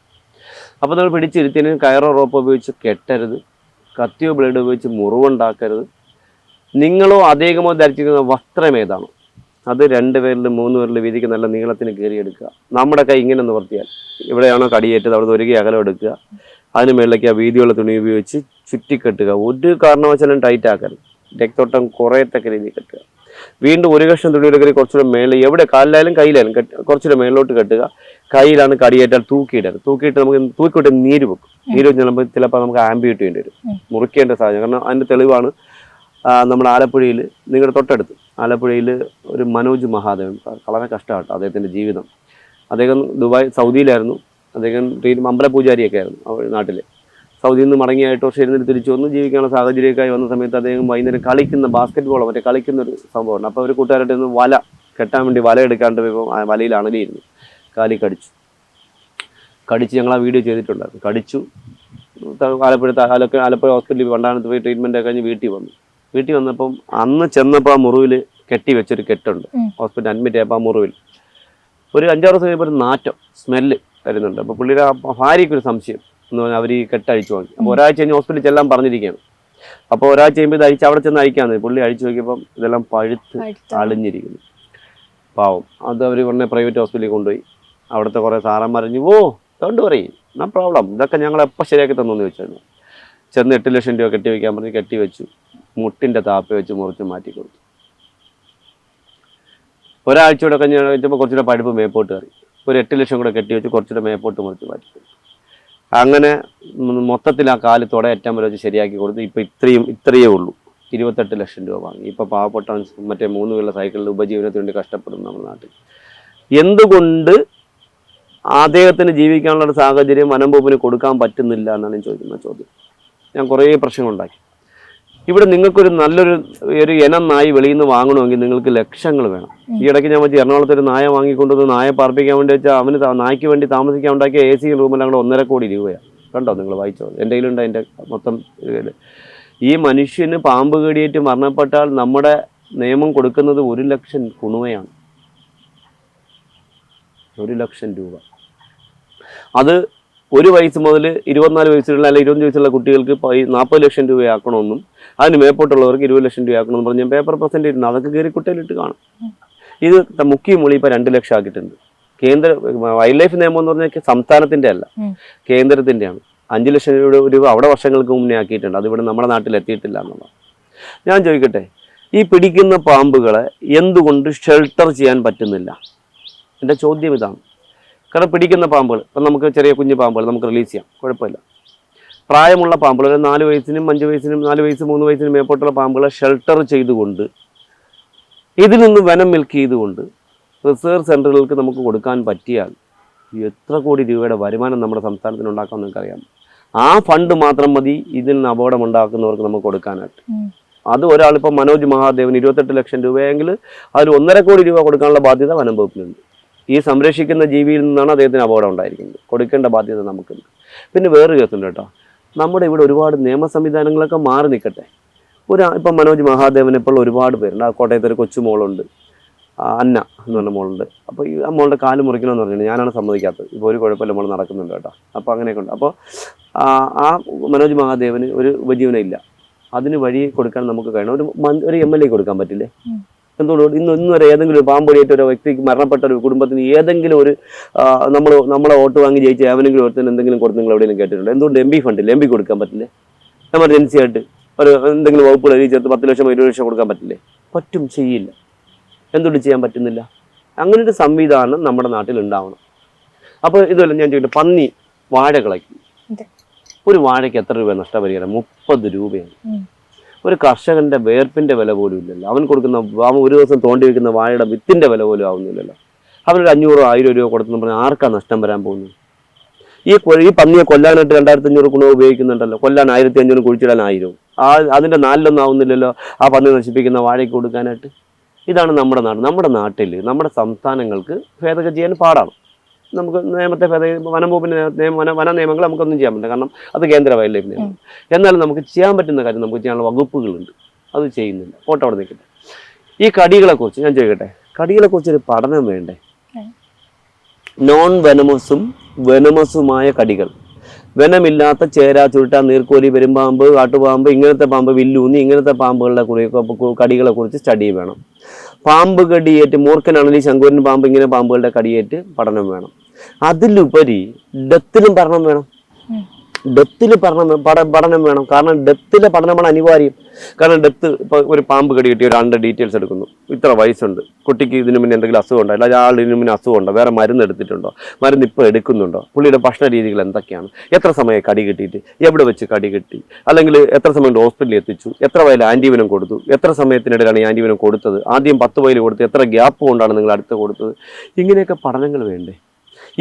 അപ്പോൾ നമ്മൾ പിടിച്ചിരുത്തിയതിന് കയറോ റോപ്പോ ഉപയോഗിച്ച് കെട്ടരുത്. കത്തിയോ ബ്ലേഡ് ഉപയോഗിച്ച് മുറിവുണ്ടാക്കരുത്. നിങ്ങളോ അദ്ദേഹമോ ധരിച്ചിരിക്കുന്ന വസ്ത്രം ഏതാണോ അത് 2 പേരിൽ 3 പേരിൽ വീതിക്ക് നല്ല നീളത്തിന് കയറിയെടുക്കുക. നമ്മുടെ കൈ ഇങ്ങനെ നിവർത്തിയാൽ ഇവിടെയാണോ കടിയേറ്റത് അവിടെ 1 അകലം എടുക്കുക. അതിന് മേളിലേക്ക് ആ വീതിയുള്ള തുണി ഉപയോഗിച്ച് ചുറ്റിക്കെട്ടുക. ഒരു കാരണവശാലും ടൈറ്റ് ആക്കരുത്. രക്തോട്ടം കുറയത്തക്ക രീതിയിൽ കെട്ടുക. വീണ്ടും 1 കഷ്ണം തുണിയുടെ കയറി കുറച്ചുകൂടെ മേളിൽ, എവിടെ കാലിലായാലും കയ്യിലായാലും കുറച്ചുകൂടെ മേളിലോട്ട് കെട്ടുക. കയ്യിലാണ് കടിയേറ്റാൽ തൂക്കിയിടരുത്. തൂക്കിയിട്ട് നമുക്ക് തൂക്കിയിട്ട് നീര് വെക്കും. നീര് വെച്ച് ചിലപ്പോൾ നമുക്ക് ആംബിയൂട്ട് ചെയ്യേണ്ടി വരും, മുറിക്കേണ്ട സാഹചര്യം. കാരണം അതിൻ്റെ തെളിവാണ് നമ്മുടെ ആലപ്പുഴയിൽ, നിങ്ങളുടെ തൊട്ടടുത്ത് ആലപ്പുഴയിൽ ഒരു മനോജ് മഹാദേവൻ, വളരെ കഷ്ടമാട്ടോ അദ്ദേഹത്തിൻ്റെ ജീവിതം. അദ്ദേഹം സൗദിയിലായിരുന്നു. അദ്ദേഹം അമ്പലപൂജാരിയൊക്കെ ആയിരുന്നു നാട്ടിൽ. സൗദിയിൽ നിന്ന് മടങ്ങിയായിട്ട് വർഷം ഇരുന്നിട്ട് തിരിച്ചു വന്ന് ജീവിക്കാനുള്ള സാഹചര്യമൊക്കെ വന്ന സമയത്ത് അദ്ദേഹം വൈകുന്നേരം കളിക്കുന്ന ബാസ്കറ്റ് ബോളോ മറ്റേ കളിക്കുന്നൊരു സംഭവമുണ്ട്. അപ്പോൾ ഒരു കൂട്ടുകാരായിട്ട് ഒന്ന് വല കെട്ടാൻ വേണ്ടി വല എടുക്കാണ്ട് പോയപ്പോൾ വലയിൽ അണലിയിരുന്നു. കാലി കടിച്ച് ഞങ്ങൾ ആ വീഡിയോ ചെയ്തിട്ടുണ്ടായിരുന്നു. കടിച്ചു. ആലപ്പുഴ ഹോസ്പിറ്റലിൽ വണ്ടാനത്ത് പോയി ട്രീറ്റ്മെൻ്റ് ഒക്കെ കഴിഞ്ഞ് വീട്ടിൽ വന്നപ്പം അന്ന് ചെന്നപ്പോൾ ആ മുറിവിൽ കെട്ടി വെച്ചൊരു കെട്ടുണ്ട്. ഹോസ്പിറ്റലിൽ അഡ്മിറ്റ് ആയപ്പോൾ ആ മുറിവിൽ ഒരു 5-6 ദിവസം കഴിയുമ്പോൾ ഒരു നാറ്റം സ്മെല്ല് വരുന്നുണ്ട്. അപ്പോൾ പുള്ളിയുടെ ഭാര്യയ്ക്കൊരു സംശയം എന്ന് പറഞ്ഞാൽ അവർ ഈ കെട്ടഴിച്ചു വാങ്ങി. അപ്പോൾ ഒരാഴ്ച കഴിഞ്ഞ് ഹോസ്പിറ്റലിൽ ചെല്ലാൻ പറഞ്ഞിരിക്കുകയാണ്. അപ്പോൾ ഒരാഴ്ച കഴിയുമ്പോൾ ഇത് അവിടെ ചെന്ന് അഴിക്കാന്ന് പുള്ളി അഴിച്ചു നോക്കിയപ്പം ഇതെല്ലാം പഴുത്ത് അളിഞ്ഞിരിക്കുന്നു. പാവം. അത് അവർ ഉടനെ പ്രൈവറ്റ് ഹോസ്പിറ്റലിൽ കൊണ്ടുപോയി. അവിടുത്തെ കുറേ സാറന്മാർ ഡോണ്ട് വറി, നോ പ്രോബ്ലം, ഇതൊക്കെ ഞങ്ങൾ എപ്പോൾ ശരിയാക്കി തന്നു എന്ന് ചോദിച്ചായിരുന്നു. ചെന്ന് 8 ലക്ഷം രൂപ കെട്ടി വയ്ക്കാൻ പറഞ്ഞ് കെട്ടി വെച്ചു. മുട്ടിൻ്റെ താപ്പ വെച്ച് മുറിച്ച് മാറ്റി കൊടുത്തു. ഒരാഴ്ചയോടെ കഴിഞ്ഞ് വെച്ചപ്പോൾ കുറച്ചുകൂടെ പഴുപ്പ് മേപ്പോട്ട് കയറി. ഒരു 8 ലക്ഷം കൂടെ കെട്ടി വെച്ച് കുറച്ചുകൂടെ മേപ്പോട്ട് മുറിച്ച് മാറ്റി കൊടുത്തു. അങ്ങനെ മൊത്തത്തിൽ ആ കാല് തുടയറ്റം വരെ വെച്ച് ശരിയാക്കി കൊടുത്തു. ഇപ്പോൾ ഇത്രയേ ഉള്ളൂ. 28 ലക്ഷം രൂപ വാങ്ങി. ഇപ്പോൾ പാവപ്പെട്ട മറ്റേ 3 വീലുള്ള സൈക്കിളിൽ ഉപജീവനത്തിന് വേണ്ടി കഷ്ടപ്പെടുന്നു നമ്മുടെ നാട്ടിൽ. എന്തുകൊണ്ട് അദ്ദേഹത്തിന് ജീവിക്കാനുള്ള ഒരു സാഹചര്യം വനംവകുപ്പിന് കൊടുക്കാൻ പറ്റുന്നില്ല എന്നാണ് ഞാൻ ചോദിക്കുന്ന ചോദ്യം. ഞാൻ കുറേ പ്രശ്നങ്ങളുണ്ടാക്കി. ഇവിടെ നിങ്ങൾക്കൊരു നല്ലൊരു ഇനം നായി വെളിയിൽ നിന്ന് വാങ്ങണമെങ്കിൽ നിങ്ങൾക്ക് ലക്ഷങ്ങൾ വേണം. ഈ ഇടയ്ക്ക് ഞാൻ വെച്ച് എറണാകുളത്ത് ഒരു നായ വാങ്ങിക്കൊണ്ടുവന്ന് നായെ പാർപ്പിക്കാൻ വേണ്ടി വെച്ചാൽ അവന് നായ്ക്ക് വേണ്ടി താമസിക്കാൻ ഉണ്ടാക്കിയ AC റൂമെല്ലാം കൂടെ 1.5 കോടി രൂപയാണ്. കണ്ടോ നിങ്ങൾ വായിച്ചോ? എൻ്റെ കയ്യിലുണ്ട് അതിൻ്റെ മൊത്തം. ഈ മനുഷ്യന് പാമ്പ് കടിയേറ്റ് മരണപ്പെട്ടാൽ നമ്മുടെ നിയമം കൊടുക്കുന്നത് 1 ലക്ഷം കുണുവയാണ്. 1 ലക്ഷം രൂപ. അത് 1 വയസ്സ് മുതൽ 24 വയസ്സുള്ള അല്ലെങ്കിൽ 25 വയസ്സുള്ള കുട്ടികൾക്ക് 40 ലക്ഷം രൂപയാക്കണമെന്നും അതിന് മേപ്പോട്ടുള്ളവർക്ക് 20 ലക്ഷം രൂപയാക്കണമെന്ന് പറഞ്ഞ് പേപ്പർ പ്രസൻറ്റ് ചെയ്യുന്നു. അതൊക്കെ കയറി കുട്ടയിലിട്ട് കാണും. ഇത് മുക്കി മുളി ഇപ്പോൾ 2 ലക്ഷം ആക്കിയിട്ടുണ്ട്. കേന്ദ്ര വൈൽഡ് ലൈഫ് നിയമം എന്ന് പറഞ്ഞാൽ സംസ്ഥാനത്തിൻ്റെ അല്ല, കേന്ദ്രത്തിൻ്റെയാണ്. 5 ലക്ഷം രൂപ അവിടെ വർഷങ്ങൾക്ക് മുന്നേ ആക്കിയിട്ടുണ്ട്. അതിവിടെ നമ്മുടെ നാട്ടിൽ എത്തിയിട്ടില്ല എന്നുള്ളതാണ്. ഞാൻ ചോദിക്കട്ടെ, ഈ പിടിക്കുന്ന പാമ്പുകളെ എന്തുകൊണ്ട് ഷെൽട്ടർ ചെയ്യാൻ പറ്റുന്നില്ല? എൻ്റെ ചോദ്യം ഇതാണ്. കാരണം പിടിക്കുന്ന പാമ്പുകൾ ഇപ്പം നമുക്ക് ചെറിയ കുഞ്ഞു പാമ്പുകൾ നമുക്ക് റിലീസ് ചെയ്യാം, കുഴപ്പമില്ല. പ്രായമുള്ള പാമ്പുകൾ, ഒരു 4 വയസ്സിനും 5 വയസ്സിനും 4 വയസ്സ് 3 വയസ്സിനും മേപ്പോട്ടുള്ള പാമ്പുകളെ ഷെൽട്ടർ ചെയ്തുകൊണ്ട് ഇതിൽ നിന്ന് വെനം മിൽക്ക് ചെയ്തുകൊണ്ട് റിസർച്ച് സെൻ്ററുകൾക്ക് നമുക്ക് കൊടുക്കാൻ പറ്റിയാൽ എത്ര കോടി രൂപയുടെ വരുമാനം നമ്മുടെ സംസ്ഥാനത്തിന് ഉണ്ടാക്കാൻ നിങ്ങൾക്കറിയാം. ആ ഫണ്ട് മാത്രം മതി ഇതിൽ നിന്ന് അപകടമുണ്ടാക്കുന്നവർക്ക് നമുക്ക് കൊടുക്കാനായിട്ട്. അത് ഒരാളിപ്പോൾ മനോജ് മഹാദേവൻ 28 ലക്ഷം രൂപയെങ്കിൽ അതിൽ 1.5 കോടി രൂപ കൊടുക്കാനുള്ള ബാധ്യത വനം വകുപ്പിനുണ്ട്. ഈ സംരക്ഷിക്കുന്ന ജീവിയിൽ നിന്നാണ് അദ്ദേഹത്തിന് അപകടം ഉണ്ടായിരിക്കുന്നത്. കൊടുക്കേണ്ട ബാധ്യത നമുക്കുണ്ട്. പിന്നെ വേറൊരു കേസുണ്ട് കേട്ടോ. നമ്മുടെ ഇവിടെ ഒരുപാട് നിയമ സംവിധാനങ്ങളൊക്കെ മാറി നിൽക്കട്ടെ. ഇപ്പം മനോജ് മഹാദേവനെ ഇപ്പോൾ ഒരുപാട് പേരുണ്ട്. ആ കോട്ടയത്ത് ഒരു കൊച്ചുമോളുണ്ട്, അന്ന എന്ന് പറഞ്ഞ മോളുണ്ട്. അപ്പോൾ ഈ ആ മോളുടെ കാല് മുറിക്കണമെന്ന് പറഞ്ഞിട്ടുണ്ട്. ഞാനാണ് സമ്മതിക്കാത്തത്. ഇപ്പോൾ ഒരു കുഴപ്പമില്ല, മോൾ നടക്കുന്നുണ്ട് കേട്ടോ. അപ്പോൾ അങ്ങനെയൊക്കെ ഉണ്ട്. അപ്പോൾ ആ മനോജ് മഹാദേവന് ഒരു ഉപജീവനം ഇല്ല. അതിന് വഴി കൊടുക്കാൻ നമുക്ക് കഴിയണം. ഒരു MLA കൊടുക്കാൻ പറ്റില്ലേ? എന്തുകൊണ്ട് ഇന്ന് വരെ ഏതെങ്കിലും ഒരു പാമ്പ് കടിയേറ്റ ഒരു വ്യക്തിക്ക് മരണപ്പെട്ട ഒരു കുടുംബത്തിന് ഏതെങ്കിലും ഒരു നമ്മളെ വോട്ട് വാങ്ങി ജയിച്ച ഏവനെങ്കിലും ഒരുത്തിന് എന്തെങ്കിലും കൊടുത്ത് നിങ്ങൾ എവിടെയെങ്കിലും കേട്ടിട്ടുണ്ട്? എന്തുകൊണ്ട് MP ഫണ്ടില്ല? MP കൊടുക്കാൻ പറ്റില്ലേ? എമർജൻസി ആയിട്ട് ഒരു എന്തെങ്കിലും വകുപ്പുകൾ എഴുതി ചേർത്ത് 10 ലക്ഷം 20 ലക്ഷം കൊടുക്കാൻ പറ്റില്ലേ? പറ്റും, ചെയ്യില്ല. എന്തുകൊണ്ട് ചെയ്യാൻ പറ്റുന്നില്ല? അങ്ങനെ ഒരു സംവിധാനം നമ്മുടെ നാട്ടിൽ ഉണ്ടാവണം. അപ്പോൾ ഇതുമല്ല ഞാൻ ചോദിക്കട്ടെ, പന്നി വാഴ കളയ്ക്കും. ഒരു വാഴയ്ക്ക് എത്ര രൂപ നഷ്ടപരിഹാരം? 30 രൂപയാണ്. ഒരു കർഷകന്റെ വേർപ്പിന്റെ വില പോലും ഇല്ലല്ലോ. അവൻ ഒരു ദിവസം തോണ്ടി വെക്കുന്ന വാഴയുടെ വിത്തിന്റെ വില പോലും ആവുന്നില്ലല്ലോ. അവരൊരു 500-1000 രൂപ കൊടുത്തെന്ന് പറഞ്ഞാൽ ആർക്കാ നഷ്ടം വരാൻ പോകുന്നത്? ഈ പന്നിയെ കൊല്ലാനായിട്ട് 2500 ഗുണം ഉപയോഗിക്കുന്നുണ്ടല്ലോ. കൊല്ലാൻ 1500, കുഴിച്ചിടാൻ 1000. അതിന്റെ 4 ആവുന്നില്ലല്ലോ ആ പന്നി നശിപ്പിക്കുന്ന വാഴയ്ക്ക് കൊടുക്കാനായിട്ട്. ഇതാണ് നമ്മുടെ നാട്. നമ്മുടെ നാട്ടിൽ നമ്മുടെ സംസ്ഥാനങ്ങൾക്ക് ഭേദഗതി ചെയ്യാൻ പാടാണ്. നമുക്ക് നിയമത്തെ വനംവകുപ്പിന്റെ വന നിയമങ്ങൾ നമുക്കൊന്നും ചെയ്യാൻ പറ്റില്ല, കാരണം അത് കേന്ദ്ര വൈൽഡ് ലൈഫ് നിയമം. എന്നാലും നമുക്ക് ചെയ്യാൻ പറ്റുന്ന കാര്യം, നമുക്ക് ചെയ്യാനുള്ള വകുപ്പുകളുണ്ട്, അത് ചെയ്യുന്നില്ല. പോട്ടെ, അവിടെ നിൽക്കട്ടെ. ഈ കടികളെക്കുറിച്ച് ഞാൻ ചോദിക്കട്ടെ, കടികളെക്കുറിച്ച് ഒരു പഠനം വേണ്ടേ? നോൺ വെനമസും വെനമസുമായ കടികൾ, വെനമില്ലാത്ത ചേര, ചുരുട്ട, നീർക്കോലി, പെരുമ്പാമ്പ്, കാട്ടുപാമ്പ്, ഇങ്ങനത്തെ പാമ്പ്, വില്ലൂന്നി, ഇങ്ങനത്തെ പാമ്പുകളുടെ കടികളെ കുറിച്ച് സ്റ്റഡി വേണം. പാമ്പ് കടിയേറ്റ്, മൂർഖനാണെങ്കിൽ ശങ്കൂരൻ പാമ്പ്, ഇങ്ങനെ പാമ്പുകളുടെ കടിയേറ്റ് പഠനം വേണം. അതിലുപരി ഡെത്തിലും പഠനം വേണം. ഡെത്തിൽ പഠനം വേണം. കാരണം ഡെത്തിലെ പഠനമാണ് അനിവാര്യം. കാരണം ഡെത്ത്, ഇപ്പോൾ ഒരു പാമ്പ് കടി കിട്ടി ഒരാളുടെ ഡീറ്റെയിൽസ് എടുക്കുന്നു. ഇത്ര വയസ്സുണ്ട്, കുട്ടിക്ക് ഇതിനു മുന്നേ എന്തെങ്കിലും അസുഖം ഉണ്ടോ, അല്ലെങ്കിൽ ആളിന് മുന്നേ അസുഖം ഉണ്ടോ, വേറെ മരുന്ന് എടുത്തിട്ടുണ്ടോ, മരുന്ന് ഇപ്പോൾ എടുക്കുന്നുണ്ടോ, പുള്ളിയുടെ ഭക്ഷണ രീതികൾ എന്തൊക്കെയാണ്, എത്ര സമയം കടി കിട്ടിയിട്ട്, എവിടെ വെച്ച് കടി കിട്ടി, അല്ലെങ്കിൽ എത്ര സമയം ഹോസ്പിറ്റലിൽ എത്തിച്ചു, എത്ര വയൽ ആൻറ്റിവനം കൊടുത്തു, എത്ര സമയത്തിനിടയിലാണ് ഈ ആൻറ്റിവനം കൊടുത്തത്, ആദ്യം 10 വയൽ കൊടുത്ത് എത്ര ഗ്യാപ്പ് കൊണ്ടാണ് നിങ്ങൾ അടുത്ത് കൊടുത്തത്, ഇങ്ങനെയൊക്കെ പഠനങ്ങൾ വേണ്ടേ?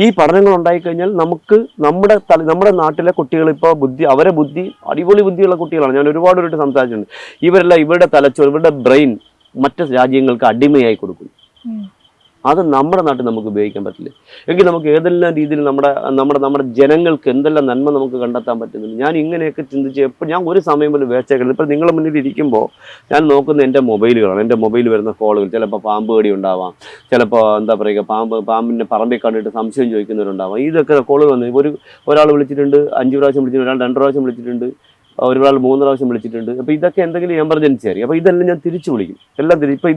ഈ പഠനങ്ങൾ ഉണ്ടായിക്കഴിഞ്ഞാൽ നമുക്ക് നമ്മുടെ നാട്ടിലെ കുട്ടികൾ ഇപ്പോൾ അവരെ ബുദ്ധി അടിപൊളി ബുദ്ധിയുള്ള കുട്ടികളാണ്. ഞാൻ ഒരുപാട് സംസാരിച്ചിട്ടുണ്ട്. ഇവരുടെ തലച്ചോറ്, ഇവരുടെ ബ്രെയിൻ മറ്റ് രാജ്യങ്ങൾക്ക് അടിമയായി കൊടുക്കും. അത് നമ്മുടെ നാട്ടിൽ നമുക്ക് ഉപയോഗിക്കാൻ പറ്റില്ല. എങ്കിൽ നമുക്ക് ഏതെല്ലാം രീതിയിൽ നമ്മുടെ ജനങ്ങൾക്ക് എന്തെല്ലാം നന്മ നമുക്ക് കണ്ടെത്താൻ പറ്റുന്നുണ്ട്. ഞാൻ ഇങ്ങനെയൊക്കെ ചിന്തിച്ച് എപ്പോൾ ഞാൻ ഒരു സമയം പോലും വേസ്റ്റേക്കുന്നത്. ഇപ്പോൾ നിങ്ങളുടെ മുന്നിൽ ഇരിക്കുമ്പോൾ ഞാൻ നോക്കുന്ന എൻ്റെ മൊബൈലുകളാണ്. എൻ്റെ മൊബൈൽ വരുന്ന കോളുകൾ, ചിലപ്പോൾ പാമ്പ് കടി ഉണ്ടാവാം, ചിലപ്പോൾ എന്താ പറയുക, പാമ്പിൻ്റെ പറമ്പിൽ കണ്ടിട്ട് സംശയം ചോദിക്കുന്നവരുണ്ടാവാം. ഇതൊക്കെ കോളുകൾ വന്നു. ഒരാൾ വിളിച്ചിട്ടുണ്ട് 5 പ്രാവശ്യം വിളിച്ചിട്ടുണ്ട്, ഒരാൾ 2 പ്രാവശ്യം വിളിച്ചിട്ടുണ്ട്, ഒരാൾ 3 പ്രാവശ്യം വിളിച്ചിട്ടുണ്ട്. അപ്പോൾ ഇതൊക്കെ എന്തെങ്കിലും എമർജൻസി ആയിരിക്കും. അപ്പോൾ ഇതെല്ലാം ഞാൻ തിരിച്ചു വിളിക്കും, എല്ലാം ഇപ്പോൾ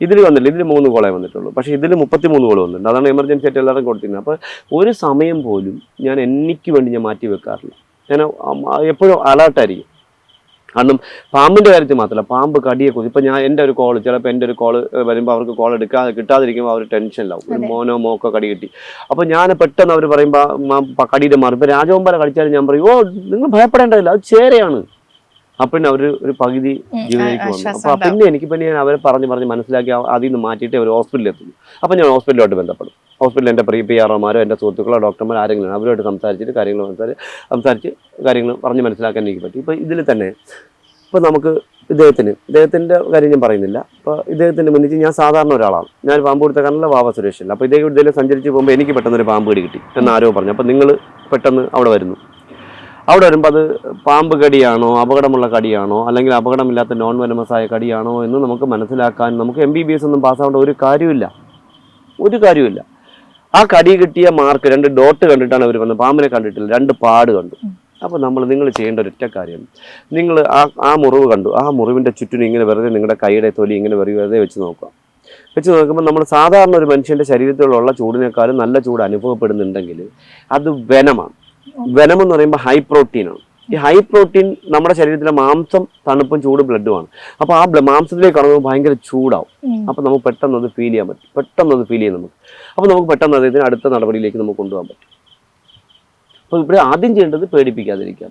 ഇതിൽ വന്നില്ല, ഇതിൽ 3 കോളേ വന്നിട്ടുള്ളൂ, പക്ഷേ ഇതിൽ 33 കോൾ വന്നിട്ടുണ്ട്. അതാണ് എമർജൻസി ആയിട്ട് എല്ലാവരും കൊടുത്തിരുന്നത്. അപ്പോൾ ഒരു സമയം പോലും ഞാൻ എനിക്ക് വേണ്ടി ഞാൻ മാറ്റി വെക്കാറില്ല. ഞാൻ എപ്പോഴും അലേർട്ടായിരിക്കും. കാരണം പാമ്പിൻ്റെ കാര്യത്തിൽ മാത്രമല്ല, പാമ്പ് കടിയെക്കുറിച്ച് ഇപ്പോൾ എൻ്റെ ഒരു കോള്, ചിലപ്പോൾ എൻ്റെ ഒരു കോള് വരുമ്പോൾ അവർക്ക് കോൾ കിട്ടാതിരിക്കുമ്പോൾ അവർ ടെൻഷനിലാവും. ഒരു മോനോ മോക്കോ കടി കിട്ടി. അപ്പോൾ ഞാൻ പെട്ടെന്ന് അവർ പറയുമ്പോൾ കടിയുടെ മാറി. ഇപ്പോൾ രാജവമ്പാല കടിച്ചാലും ഞാൻ പറയും, നിങ്ങൾ ഭയപ്പെടേണ്ടതില്ല, അത് ചേരയാണ്. അപ്പം ഒരു പകുതി ജീവനിലേക്ക് വന്നു. അപ്പോൾ പിന്നെ ഞാൻ അവരെ പറഞ്ഞ് മനസ്സിലാക്കി അതിൽ നിന്ന് മാറ്റിയിട്ട് അവർ ഹോസ്പിറ്റലിൽ എത്തുന്നു. അപ്പോൾ ഞാൻ ഹോസ്പിറ്റലുമായിട്ട് ബന്ധപ്പെടും. ഹോസ്പിറ്റലിൽ എൻ്റെ PROമാരോ എൻ്റെ സുഹൃത്തുക്കളോ ഡോക്ടർമാരോ ആരെങ്കിലും അവരുമായിട്ട് സംസാരിച്ച് കാര്യങ്ങൾ പറഞ്ഞ് മനസ്സിലാക്കാൻ എനിക്ക് പറ്റും. ഇപ്പോൾ ഇതിൽ തന്നെ ഇപ്പോൾ നമുക്ക് ഇദ്ദേഹത്തിൻ്റെ കാര്യം ഞാൻ പറയുന്നില്ല. അപ്പോൾ ഇദ്ദേഹത്തിൻ്റെ മുന്നിൽ ഞാൻ സാധാരണ ഒരാളാണ്. ഞാൻ പാമ്പ് കൊടുത്തക്കാരനല്ല, വാവ സുരേഷില്ല. അപ്പോൾ ഇതിൽ സഞ്ചരിച്ച് പോകുമ്പോൾ എനിക്ക് പെട്ടെന്നൊരു പാമ്പ് കടി കിട്ടി എന്ന് ആരോ പറഞ്ഞു. അപ്പോൾ നിങ്ങൾ പെട്ടെന്ന് അവിടെ വരുന്നു. അവിടെ വരുമ്പോൾ അത് പാമ്പ് കടിയാണോ, അപകടമുള്ള കടിയാണോ, അല്ലെങ്കിൽ അപകടമില്ലാത്ത നോൺ വെനമസായ കടിയാണോ എന്ന് നമുക്ക് മനസ്സിലാക്കാൻ നമുക്ക് MBBS ഒന്നും പാസ്സാവേണ്ട ഒരു കാര്യമില്ല. ആ കടി കിട്ടിയ മാർക്ക് 2 ഡോട്ട് കണ്ടിട്ടാണ് അവർ വന്നത്. പാമ്പിനെ കണ്ടിട്ടില്ല, 2 പാട് കണ്ടു. അപ്പോൾ നിങ്ങൾ ചെയ്യേണ്ട ഒരൊറ്റ കാര്യം, നിങ്ങൾ ആ മുറിവ് കണ്ടു, ആ മുറിവിൻ്റെ ചുറ്റിനും ഇങ്ങനെ വെറുതെ നിങ്ങളുടെ കൈയുടെ തൊലി ഇങ്ങനെ വെറുതെ വെച്ച് നോക്കുമ്പോൾ നമ്മൾ സാധാരണ ഒരു മനുഷ്യൻ്റെ ശരീരത്തിലുള്ള ചൂടിനേക്കാളും നല്ല ചൂട് അനുഭവപ്പെടുന്നുണ്ടെങ്കിൽ അത് വെനമാണ്. വെനം എന്ന് പറയുമ്പോൾ ഹൈ പ്രോട്ടീനാണ്. ഈ ഹൈ പ്രോട്ടീൻ നമ്മുടെ ശരീരത്തിലെ മാംസം, തണുപ്പും ചൂട് ബ്ലഡുമാണ്. അപ്പോൾ ആ മാംസത്തിലേക്ക് കടന്നുമ്പോൾ ഭയങ്കര ചൂടാവും. അപ്പോൾ നമുക്ക് പെട്ടെന്ന് അത് ഫീൽ ചെയ്യാൻ പറ്റും. നമുക്ക് അപ്പോൾ നമുക്ക് പെട്ടെന്ന് അതിന് അടുത്ത നടപടിയിലേക്ക് നമുക്ക് കൊണ്ടുപോകാൻ പറ്റും. അപ്പോൾ ഇവിടെ ആദ്യം ചെയ്യേണ്ടത് പേടിപ്പിക്കാതിരിക്കുക,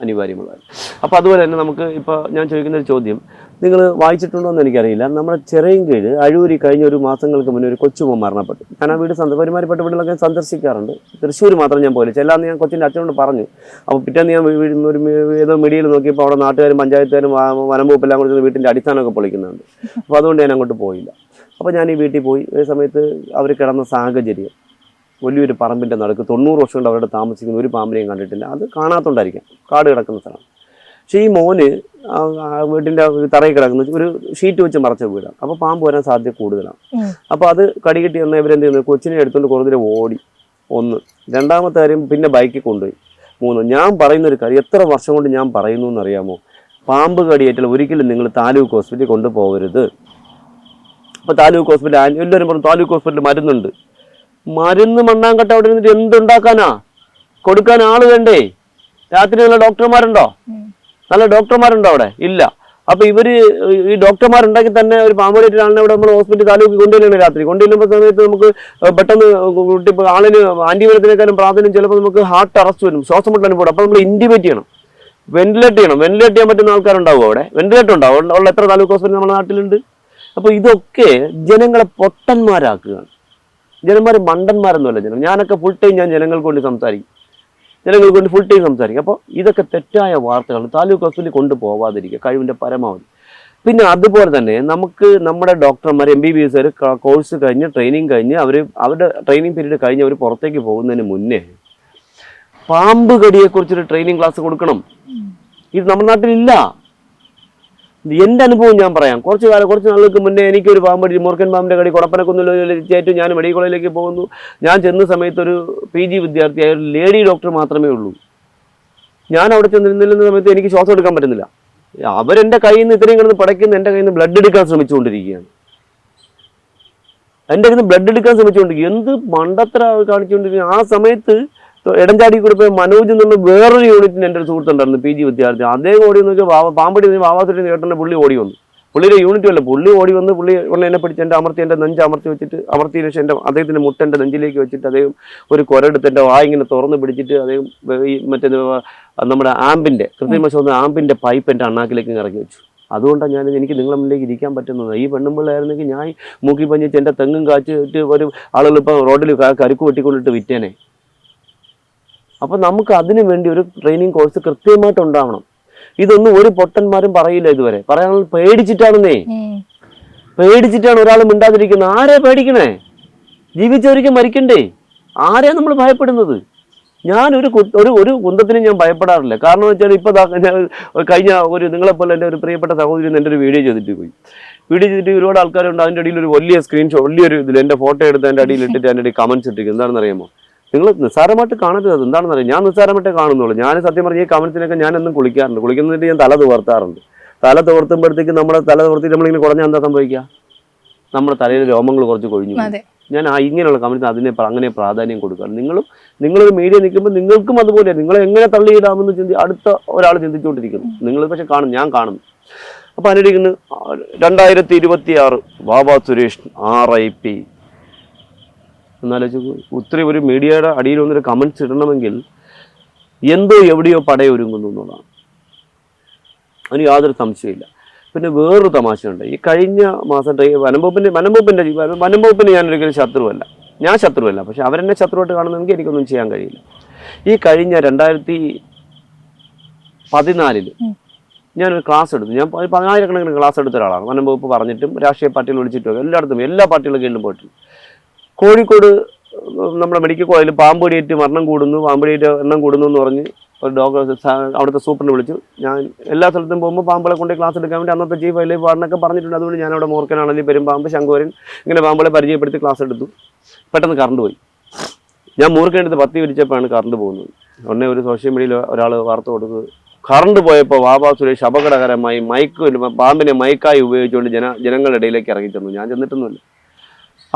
അനിവാര്യമുള്ളതാണ്. അപ്പോൾ അതുപോലെ തന്നെ നമുക്ക് ഇപ്പോൾ ഞാൻ ചോദിക്കുന്ന ഒരു ചോദ്യം നിങ്ങൾ വായിച്ചിട്ടുണ്ടോ എന്ന് എനിക്കറിയില്ല. നമ്മുടെ ചിറയൻകീഴ് അഴൂരി കഴിഞ്ഞ ഒരു മാസങ്ങൾക്ക് മുന്നേ ഒരു കൊച്ചുമോൻ മരണപ്പെട്ടു. ഞാൻ ആ വീട് പെരുമാറിപ്പെട്ട വീടുകളൊക്കെ സന്ദർശിക്കാറുണ്ട്. തൃശ്ശൂർ മാത്രം ഞാൻ പോയില്ല. ചെല്ലാന്ന് ഞാൻ കൊച്ചിൻ്റെ അച്ഛനോട് പറഞ്ഞു. അപ്പോൾ പിറ്റേന്ന് ഞാൻ ഏതോ മീഡിയയിൽ നോക്കിയപ്പോൾ അവിടെ നാട്ടുകാരും പഞ്ചായത്തുകാരും വനംവകുപ്പെല്ലാം കൂടി വീട്ടിൻ്റെ അടിസ്ഥാനമൊക്കെ പൊളിക്കുന്നുണ്ട്. അപ്പോൾ അതുകൊണ്ട് ഞാൻ അങ്ങോട്ട് പോയില്ല. അപ്പോൾ ഞാൻ ഈ വീട്ടിൽ പോയി. ഒരു സമയത്ത് അവർ കിടന്ന സാഹചര്യം, വലിയൊരു പറമ്പിൻ്റെ നടുക്ക് 90 വർഷം കൊണ്ട് അവരുടെ താമസിക്കുന്ന ഒരു പാമ്പിനെയും കണ്ടിട്ടില്ല. അത് കാണാത്തോണ്ടായിരിക്കാം, കാട് കിടക്കുന്ന സ്ഥലം. പക്ഷേ ഈ മോന് വീട്ടിൻ്റെ തറയിൽ കിടക്കുന്ന ഒരു ഷീറ്റ് വെച്ച് മറച്ച വീടാണ്. അപ്പോൾ പാമ്പ് വരാൻ സാധ്യത കൂടുതലാണ്. അപ്പോൾ അത് കടി കിട്ടി വന്നാൽ ഇവരെന്ത് ചെയ്യുന്നത്, കൊച്ചിനെ എടുത്തുകൊണ്ട് കുറേ ഓടി. 1. രണ്ടാമത്തെ കാര്യം, പിന്നെ ബൈക്കിൽ കൊണ്ടുപോയി. 3. ഞാൻ പറയുന്നൊരു കാര്യം, എത്ര വർഷം കൊണ്ട് ഞാൻ പറയുന്നു എന്നറിയാമോ? പാമ്പ് കടിയേറ്റാൽ ഒരിക്കലും നിങ്ങൾ താലൂക്ക് ഹോസ്പിറ്റലിൽ കൊണ്ടുപോകരുത്. അപ്പോൾ താലൂക്ക് ഹോസ്പിറ്റൽ എല്ലാവരും പറഞ്ഞു താലൂക്ക് ഹോസ്പിറ്റലിൽ മരുന്നുണ്ട്. മരുന്ന് മണ്ണാങ്കട്ട അവിടെ ഇരുന്നിട്ട് എന്തുണ്ടാക്കാനാ? കൊടുക്കാൻ ആള് വേണ്ടേ? രാത്രി നല്ല ഡോക്ടർമാരുണ്ടോ? നല്ല ഡോക്ടർമാരുണ്ടോ അവിടെ? ഇല്ല. അപ്പൊ ഇവര് ഈ ഡോക്ടർമാരുണ്ടാക്കി തന്നെ ഒരു പാമ്പടിയിട്ട് ആളിനെ ഇവിടെ നമ്മൾ ഹോസ്പിറ്റൽ താലൂക്ക് കൊണ്ടുവരുന്നത്. രാത്രി കൊണ്ടുവരുമ്പോൾ സമയത്ത് നമുക്ക് പെട്ടെന്ന് ആളിന് ആന്റിബയോട്ടിക്കിനേക്കാളും പ്രാധാന്യം ചിലപ്പോൾ നമുക്ക് ഹാർട്ട് അറസ്റ്റ് വരും, ശ്വാസം മുട്ടലും പോടും. അപ്പൊ നമ്മൾ ഇന്റിബേറ്റ് ചെയ്യണം, വെന്റിലേറ്റ് ചെയ്യണം. വെന്റിലേറ്റ് ചെയ്യാൻ പറ്റുന്ന ആൾക്കാരുണ്ടാവും അവിടെ? വെന്റിലേറ്റർ ഉണ്ടാവും. ഉള്ള എത്ര താലൂക്ക് ഹോസ്പിറ്റൽ നമ്മുടെ നാട്ടിലുണ്ട്? അപ്പൊ ഇതൊക്കെ ജനങ്ങളെ പൊട്ടന്മാരാക്കുകയാണ്. ജനന്മാർ മണ്ടന്മാരൊന്നുമല്ല. ഞാനൊക്കെ ഫുൾ ടൈം ഞാൻ ജനങ്ങൾക്ക് കൊണ്ട് സംസാരിക്കും, ജനങ്ങൾക്ക് കൊണ്ട് ഫുൾ ടൈം സംസാരിക്കും. അപ്പോൾ ഇതൊക്കെ തെറ്റായ വാർത്തകൾ. താലൂക്ക് ഹോസ്പിറ്റലിൽ കൊണ്ടുപോകാതിരിക്കുക കഴിവിൻ്റെ പരമാവധി. പിന്നെ അതുപോലെ തന്നെ നമുക്ക് നമ്മുടെ ഡോക്ടർമാർ MBBS കോഴ്സ് കഴിഞ്ഞ് ട്രെയിനിങ് കഴിഞ്ഞ് അവരുടെ ട്രെയിനിങ് പീരീഡ് കഴിഞ്ഞ് അവർ പുറത്തേക്ക് പോകുന്നതിന് മുന്നേ പാമ്പ് കടിയെക്കുറിച്ചൊരു ട്രെയിനിങ് ക്ലാസ് കൊടുക്കണം. ഇത് നമ്മുടെ നാട്ടിലില്ല. എൻ്റെ അനുഭവം ഞാൻ പറയാം. കുറച്ച് നാളുകൾക്ക് മുന്നേ എനിക്കൊരു പാമ്പടി, മൂർഖൻ പാമ്പിൻ്റെ കടി കൊടപ്പനക്കുന്നിൽ ചേറ്റും. ഞാൻ മെഡിക്കൽ കോളേജിലേക്ക് പോകുന്നു. ഞാൻ ചെന്ന സമയത്ത് ഒരു PG വിദ്യാർത്ഥിയായ ഒരു ലേഡി ഡോക്ടർ മാത്രമേ ഉള്ളൂ. ഞാൻ അവിടെ ചെന്നിരുന്ന സമയത്ത് എനിക്ക് ശ്വാസം എടുക്കാൻ പറ്റുന്നില്ല. അവരെൻ്റെ കയ്യിൽ നിന്ന് ഇത്രയും കിടന്ന് പടയ്ക്കുന്ന എൻ്റെ കയ്യിൽ നിന്ന് ബ്ലഡ് എടുക്കാൻ ശ്രമിച്ചുകൊണ്ടിരിക്കുകയാണ്. എൻ്റെ കയ്യിൽ നിന്ന് ബ്ലഡ് എടുക്കാൻ ശ്രമിച്ചുകൊണ്ടിരിക്കുക. എന്ത് മണ്ടത്തര കാണിച്ചുകൊണ്ടിരിക്കുക. ആ സമയത്ത് എടഞ്ചാടി കൂടെ പോയി മനോജ് എന്നുള്ള വേറൊരു യൂണിറ്റിന് എൻ്റെ ഒരു സുഹൃത്തുണ്ടായിരുന്നു, PG വിദ്യാർത്ഥി. അദ്ദേഹം ഓടി വന്ന് പാമ്പടി വാവാസുരേന്ദ്രൻ ചേട്ടൻ്റെ പുള്ളി ഓടി വന്നു. പുള്ളിയുടെ യൂണിറ്റ് അല്ല, പുള്ളി ഓടി വന്ന് പുള്ളി എന്നെ പിടിച്ച് എൻ്റെ നെഞ്ച് അമർത്തി വെച്ചിട്ട്, അമർത്തിയതിനു ശേഷം അദ്ദേഹത്തിൻ്റെ മുട്ടൻ്റെ നെഞ്ചിലേക്ക് വെച്ചിട്ട് അദ്ദേഹം ഒരു കുരടുത്ത് എൻ്റെ വായിങ്ങനെ തുറന്ന് പിടിച്ചിട്ട് അദ്ദേഹം ഈ മറ്റേ നമ്മുടെ ആമ്പിൻ്റെ കൃത്രിമ ശ്വാസം ആമ്പിൻ്റെ പൈപ്പ് എൻ്റെ അണ്ണാക്കിലേക്ക് ഇറക്കി വെച്ചു. അതുകൊണ്ടാണ് എനിക്ക് നിങ്ങളുടെ മുന്നിലേക്ക് ഇരിക്കാൻ പറ്റുന്നത്. ഈ പെണ്ണുമ്പിള്ളായിരുന്നെങ്കിൽ ഞാൻ മൂക്കി പഞ്ഞിച്ച് എൻ്റെ തെങ്ങും കാച്ചിട്ട് ഒരു ആളുകൾ ഇപ്പോൾ റോഡിൽ കരുക്ക് വെട്ടിക്കൊണ്ടിട്ട് വിറ്റേനെ. അപ്പം നമുക്ക് അതിനു വേണ്ടി ഒരു ട്രെയിനിങ് കോഴ്സ് കൃത്യമായിട്ട് ഉണ്ടാവണം. ഇതൊന്നും ഒരു പൊട്ടന്മാരും പറയില്ല ഇതുവരെ. പറയാനുള്ള പേടിച്ചിട്ടാണെന്നേ, പേടിച്ചിട്ടാണ് ഒരാൾ മിണ്ടാതിരിക്കുന്നത്. ആരെ പേടിക്കണേ? ജീവിച്ചവർക്ക് മരിക്കണ്ടേ? ആരെയാണ് നമ്മൾ ഭയപ്പെടുന്നത്? ഞാൻ ഒരു കുന്തത്തിനും ഞാൻ ഭയപ്പെടാറില്ല. കാരണം വെച്ചാൽ ഇപ്പോൾ കഴിഞ്ഞ നിങ്ങളെപ്പോലെ എൻ്റെ ഒരു പ്രിയപ്പെട്ട സഹോദരി എൻ്റെ ഒരു വീഡിയോ ചെയ്തിട്ട് പോയി. വീഡിയോ ചെയ്തിട്ട് ഒരുപാട് ആൾക്കാരുണ്ട്. അതിൻ്റെ അടിയിൽ ഒരു വലിയ സ്ക്രീൻഷോട്ട്, വലിയൊരു ഇതിൽ എൻ്റെ ഫോട്ടോ എടുത്ത് എൻ്റെ അടിയിൽ ഇട്ടിട്ട് എൻ്റെ അടിയിൽ കമൻസ് ഇട്ടിരിക്കും. എന്താണെന്ന് അറിയാമോ? നിങ്ങൾ നിസ്സാരമായിട്ട് കാണരുത്. അത് എന്താണെന്ന് അറിയാം, ഞാൻ നിസ്സാരമായിട്ടേ കാണുന്നുള്ളൂ. ഞാൻ സത്യം പറഞ്ഞ ഈ കമൻസിനൊക്കെ ഞാൻ എന്നും കുളിക്കാറുണ്ട്. കുളിക്കുന്നതിന് ഞാൻ തല തുവർത്താറുണ്ട്. തല തുവർത്തുമ്പോഴത്തേക്ക് നമ്മുടെ തല തുവർത്തിട്ട് നമ്മളിങ്ങനെ കുറഞ്ഞാൽ എന്താ സംഭവിക്കുക? നമ്മുടെ തലയിൽ രോമങ്ങൾ കുറച്ച് കൊഴിഞ്ഞു. ഞാൻ ഇങ്ങനെയുള്ള കമൻസ് അങ്ങനെ പ്രാധാന്യം കൊടുക്കുകയാണ്. നിങ്ങളൊരു മീഡിയ നിൽക്കുമ്പോൾ നിങ്ങൾക്കും അതുപോലെ നിങ്ങളെ എങ്ങനെ തള്ളിയിടാമെന്ന് അടുത്ത ഒരാൾ ചിന്തിച്ചുകൊണ്ടിരിക്കുന്നു. നിങ്ങൾ പക്ഷെ ഞാൻ കാണുന്നു. അപ്പോൾ അതിനിടയ്ക്ക് 2026 ബാബാ സുരേഷ് RIP എന്നാലോചിച്ച് ഒത്തിരി ഒരു മീഡിയയുടെ അടിയിൽ വന്നൊരു കമൻറ്റ്സ് ഇടണമെങ്കിൽ എന്തോ എവിടെയോ പടയൊരുങ്ങുന്നു എന്നുള്ളതാണ്. അതിന് യാതൊരു സംശയമില്ല. പിന്നെ വേറൊരു തമാശയുണ്ട്. ഈ കഴിഞ്ഞ മാസം വനംവകുപ്പിൻ്റെ ഞാനൊരിക്കലും ശത്രുവല്ല, ഞാൻ ശത്രുവല്ല. പക്ഷെ അവരെന്നെ ശത്രുവായിട്ട് കാണുന്നെങ്കിൽ എനിക്കൊന്നും ചെയ്യാൻ കഴിയില്ല. ഈ കഴിഞ്ഞ 2014 ഞാനൊരു ക്ലാസ് എടുത്തു. ഞാൻ 10,000 ക്ലാസ് എടുത്ത ഒരാളാണ്. വനംവകുപ്പ് പറഞ്ഞിട്ടും രാഷ്ട്രീയ പാർട്ടികൾ വിളിച്ചിട്ടും എല്ലായിടത്തും എല്ലാ പാർട്ടികളുടെ കീഴിലും പോയിട്ടുണ്ട്. കോഴിക്കോട് നമ്മുടെ മെഡിക്കൽ കോളേജിൽ പാമ്പടിയേറ്റ് മരണം കൂടുന്നു, പാമ്പടിയേറ്റ് എണ്ണം കൂടുന്നു എന്ന് പറഞ്ഞ് ഒരു ഡോക്ടർ അവിടുത്തെ സൂപ്രണ്ട് വിളിച്ചു. ഞാൻ എല്ലാ സ്ഥലത്തും പോകുമ്പോൾ പാമ്പുകളെ കൊണ്ട് ക്ലാസ് എടുക്കാൻ വേണ്ടി അന്നത്തെ ചീഫ് വൈൽഡ് ലൈഫ് വാർഡനൊക്കെ പറഞ്ഞിട്ടുണ്ട്. അതുകൊണ്ട് ഞാനവിടെ മൂർഖനാണെങ്കിൽ പെരുമ്പാമ്പ്, ശങ്കുവരൻ ഇങ്ങനെ പാമ്പുകളെ പരിചയപ്പെടുത്തി ക്ലാസ് എടുത്തു. പെട്ടെന്ന് കറണ്ട് പോയി. ഞാൻ മൂർഖനെടുത്ത് പത്തി വിരിച്ചപ്പോഴാണ് കറണ്ട് പോകുന്നത്. ഉടനെ ഒരു സോഷ്യൽ മീഡിയയിൽ ഒരാൾ വാർത്ത കൊടുത്തത്, കറണ്ട് പോയപ്പോൾ ബാബാ സുരേഷ് അപകടകരമായി പാമ്പിനെ മൈക്കായി ഉപയോഗിച്ചുകൊണ്ട് ജനങ്ങളുടെ ഇടയിലേക്ക് ഇറങ്ങി ചെന്നു. ഞാൻ ചെന്നിട്ടൊന്നുമില്ല.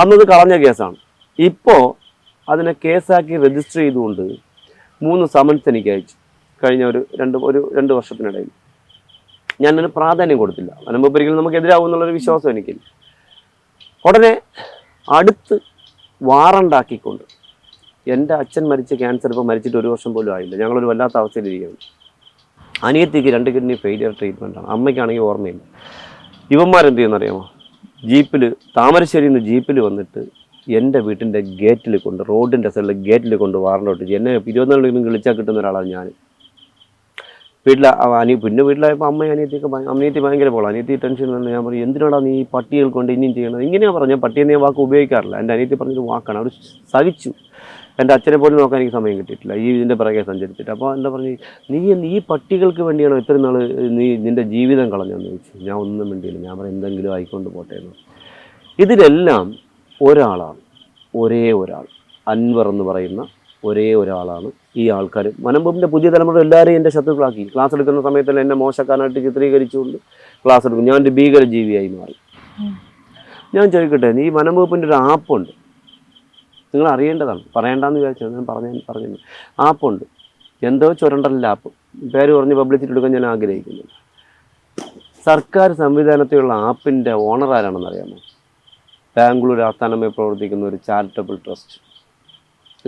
അന്നത് കളഞ്ഞ കേസാണ്. ഇപ്പോൾ അതിനെ കേസാക്കി രജിസ്റ്റർ ചെയ്തുകൊണ്ട് 3 സമൻസ് എനിക്ക് അയച്ചു കഴിഞ്ഞ ഒരു 2 വർഷത്തിനിടയിൽ. ഞാനതിന് പ്രാധാന്യം കൊടുത്തില്ല. വനംവകുപ്പൊരിക്കലും നമുക്ക് എതിരാകും എന്നുള്ളൊരു വിശ്വാസം എനിക്കില്ല. ഉടനെ അടുത്ത് വാറണ്ടാക്കിക്കൊണ്ട് എൻ്റെ അച്ഛൻ മരിച്ച ക്യാൻസർ ഇപ്പോൾ മരിച്ചിട്ട് 1 വർഷം പോലും ആയില്ല. ഞങ്ങളൊരു വല്ലാത്ത അവസ്ഥയിലിരിക്കുകയാണ്. അനിയത്തിക്ക് 2 കിഡ്നി ഫെയിലിയർ ട്രീറ്റ്മെൻറ്റാണ്. അമ്മയ്ക്കാണെങ്കിൽ ഓർമ്മയില്ല. ഇവന്മാരെന്ത് ചെയ്യുന്നറിയാമോ? താമരശ്ശേരിയിൽ നിന്ന് ജീപ്പിൽ വന്നിട്ട് എൻ്റെ വീട്ടിൻ്റെ ഗേറ്റിൽ കൊണ്ട്, റോഡിൻ്റെ സൈഡിൽ ഗേറ്റിൽ കൊണ്ട് വാറണ്ടോട്ട് എന്നെ 24 വിളിച്ചാൽ കിട്ടുന്ന ഒരാളാണ് ഞാൻ. പിന്നെ വീട്ടിലായപ്പോൾ അനിയത്തി ഭയങ്കര പോളാം. അനിയത്തി ടെൻഷൻ വന്ന് ഞാൻ പറയും, എന്തിനാടാ നീ പട്ടികൾ കൊണ്ട് ഇനിയും ചെയ്യണത്? ഇങ്ങനെയാണ് പറഞ്ഞത്. പട്ടിയെന്ന് ഞാൻ വാക്ക് ഉപയോഗിക്കാറില്ല. എൻ്റെ അനിയത്തി പറഞ്ഞൊരു വാക്കാണ്. അവർ സഹിച്ചു. എൻ്റെ അച്ഛനെ പോലും നോക്കാൻ എനിക്ക് സമയം കിട്ടിയിട്ടില്ല ഇതിൻ്റെ പിറകെ സഞ്ചരിച്ചിട്ട്. അപ്പോൾ എന്താ പറഞ്ഞു, നീ ഈ പട്ടികൾക്ക് വേണ്ടിയാണോ ഇത്രയും നാൾ നീ നിൻ്റെ ജീവിതം കളഞ്ഞെന്ന് ചോദിച്ചു. ഞാൻ ഒന്നും വേണ്ടിയില്ല. ഞാൻ പറഞ്ഞു എന്തെങ്കിലും ആയിക്കൊണ്ട് പോട്ടെ എന്ന്. ഇതിലെല്ലാം ഒരാളാണ്, ഒരേ ഒരാൾ, അൻവർ എന്ന് പറയുന്ന ഒരേ ഒരാളാണ് ഈ ആൾക്കാർ. വനംവകുപ്പിൻ്റെ പുതിയ തലമുറ എല്ലാവരെയും എൻ്റെ ശത്രുക്കളാക്കി. ക്ലാസ് എടുക്കുന്ന സമയത്തല്ല എന്നെ മോശക്കാരനായിട്ട് ചിത്രീകരിച്ചുകൊണ്ട് ക്ലാസ് എടുക്കും. ഞാനൊരു ഭീകരജീവിയായി മാറി. ഞാൻ ചോദിക്കട്ടെ, ഈ വനം വകുപ്പിൻ്റെ ഒരു ആപ്പുണ്ട്, നിങ്ങൾ അറിയേണ്ടതാണ്, പറയേണ്ടെന്ന് വിചാരിച്ചു ഞാൻ പറഞ്ഞു. ആപ്പുണ്ട്, എന്തോ ചുരണ്ടലിൻ്റെ ആപ്പ്, പേര് പറഞ്ഞ് പബ്ലിസിറ്റി എടുക്കാൻ ഞാൻ ആഗ്രഹിക്കുന്നു. സർക്കാർ സംവിധാനത്തിലുള്ള ആപ്പിൻ്റെ ഓണർ ആരാണെന്ന് അറിയാമോ? ബാംഗ്ലൂർ ആസ്ഥാനമായി പ്രവർത്തിക്കുന്ന ഒരു ചാരിറ്റബിൾ ട്രസ്റ്റ്,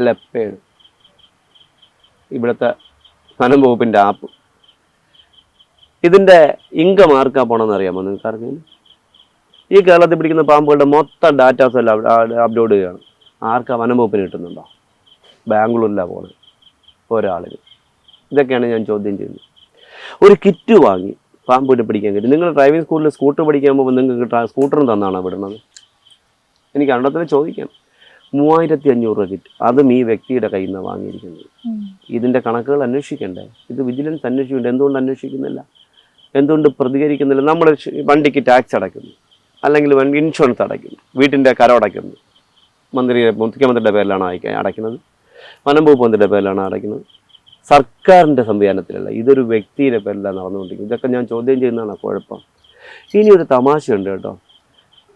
ലെപ്പേഡ്, ഇവിടുത്തെ വനം വകുപ്പിൻ്റെ ആപ്പ്. ഇതിൻ്റെ ഇൻകം ആർക്കാ പോകണമെന്ന് അറിയാമോ നിങ്ങൾക്ക് ആർക്കെങ്കിലും? ഈ കേരളത്തിൽ പിടിക്കുന്ന പാമ്പുകളുടെ മൊത്തം ഡാറ്റാസ് എല്ലാം അപ്ലോഡ് ചെയ്യുകയാണ്. ആർക്കാ? വനം വകുപ്പിന് കിട്ടുന്നുണ്ടോ? ബാംഗ്ലൂരിലാണ് പോകുന്നത് ഒരാളിന്. ഇതൊക്കെയാണ് ഞാൻ ചോദ്യം ചെയ്യുന്നത്. ഒരു കിറ്റ് വാങ്ങി പാമ്പിനെ പിടിക്കാൻ കിട്ടും. നിങ്ങൾ ഡ്രൈവിംഗ് സ്കൂളിൽ സ്കൂട്ടർ പഠിക്കാൻ പോകുമ്പോൾ നിങ്ങൾക്ക് സ്കൂട്ടറും തന്നാണോ വിടുന്നത്? എനിക്ക് അണ്ടത്തിന് ചോദിക്കാം. 3500 രൂപ കിറ്റ്, അതും ഈ വ്യക്തിയുടെ കയ്യിൽ നിന്നാണ് വാങ്ങിയിരിക്കുന്നത്. ഇതിൻ്റെ കണക്കുകൾ അന്വേഷിക്കണ്ടേ? ഇത് വിജിലൻസ് അന്വേഷിക്കണ്ടേ? എന്തുകൊണ്ട് അന്വേഷിക്കുന്നില്ല? എന്തുകൊണ്ട് പ്രതികരിക്കുന്നില്ല? നമ്മുടെ വണ്ടിക്ക് ടാക്സ് അടയ്ക്കുന്നു, അല്ലെങ്കിൽ ഇൻഷുറൻസ് അടയ്ക്കുന്നു, വീട്ടിൻ്റെ കരം അടയ്ക്കുന്നു. മുഖ്യമന്ത്രിയുടെ പേരിലാണ് അടയ്ക്കുന്നത്, വനം വകുപ്പ് മന്ത്രിയുടെ പേരിലാണ് അടയ്ക്കുന്നത്. സർക്കാരിൻ്റെ സംവിധാനത്തിലല്ല, ഇതൊരു വ്യക്തിയുടെ പേരിലാണ് നടന്നുകൊണ്ടിരിക്കുന്നത്. ഇതൊക്കെ ഞാൻ ചോദ്യം ചെയ്യുന്നതാണ് കുഴപ്പം. ഇനി ഒരു തമാശയുണ്ട് കേട്ടോ.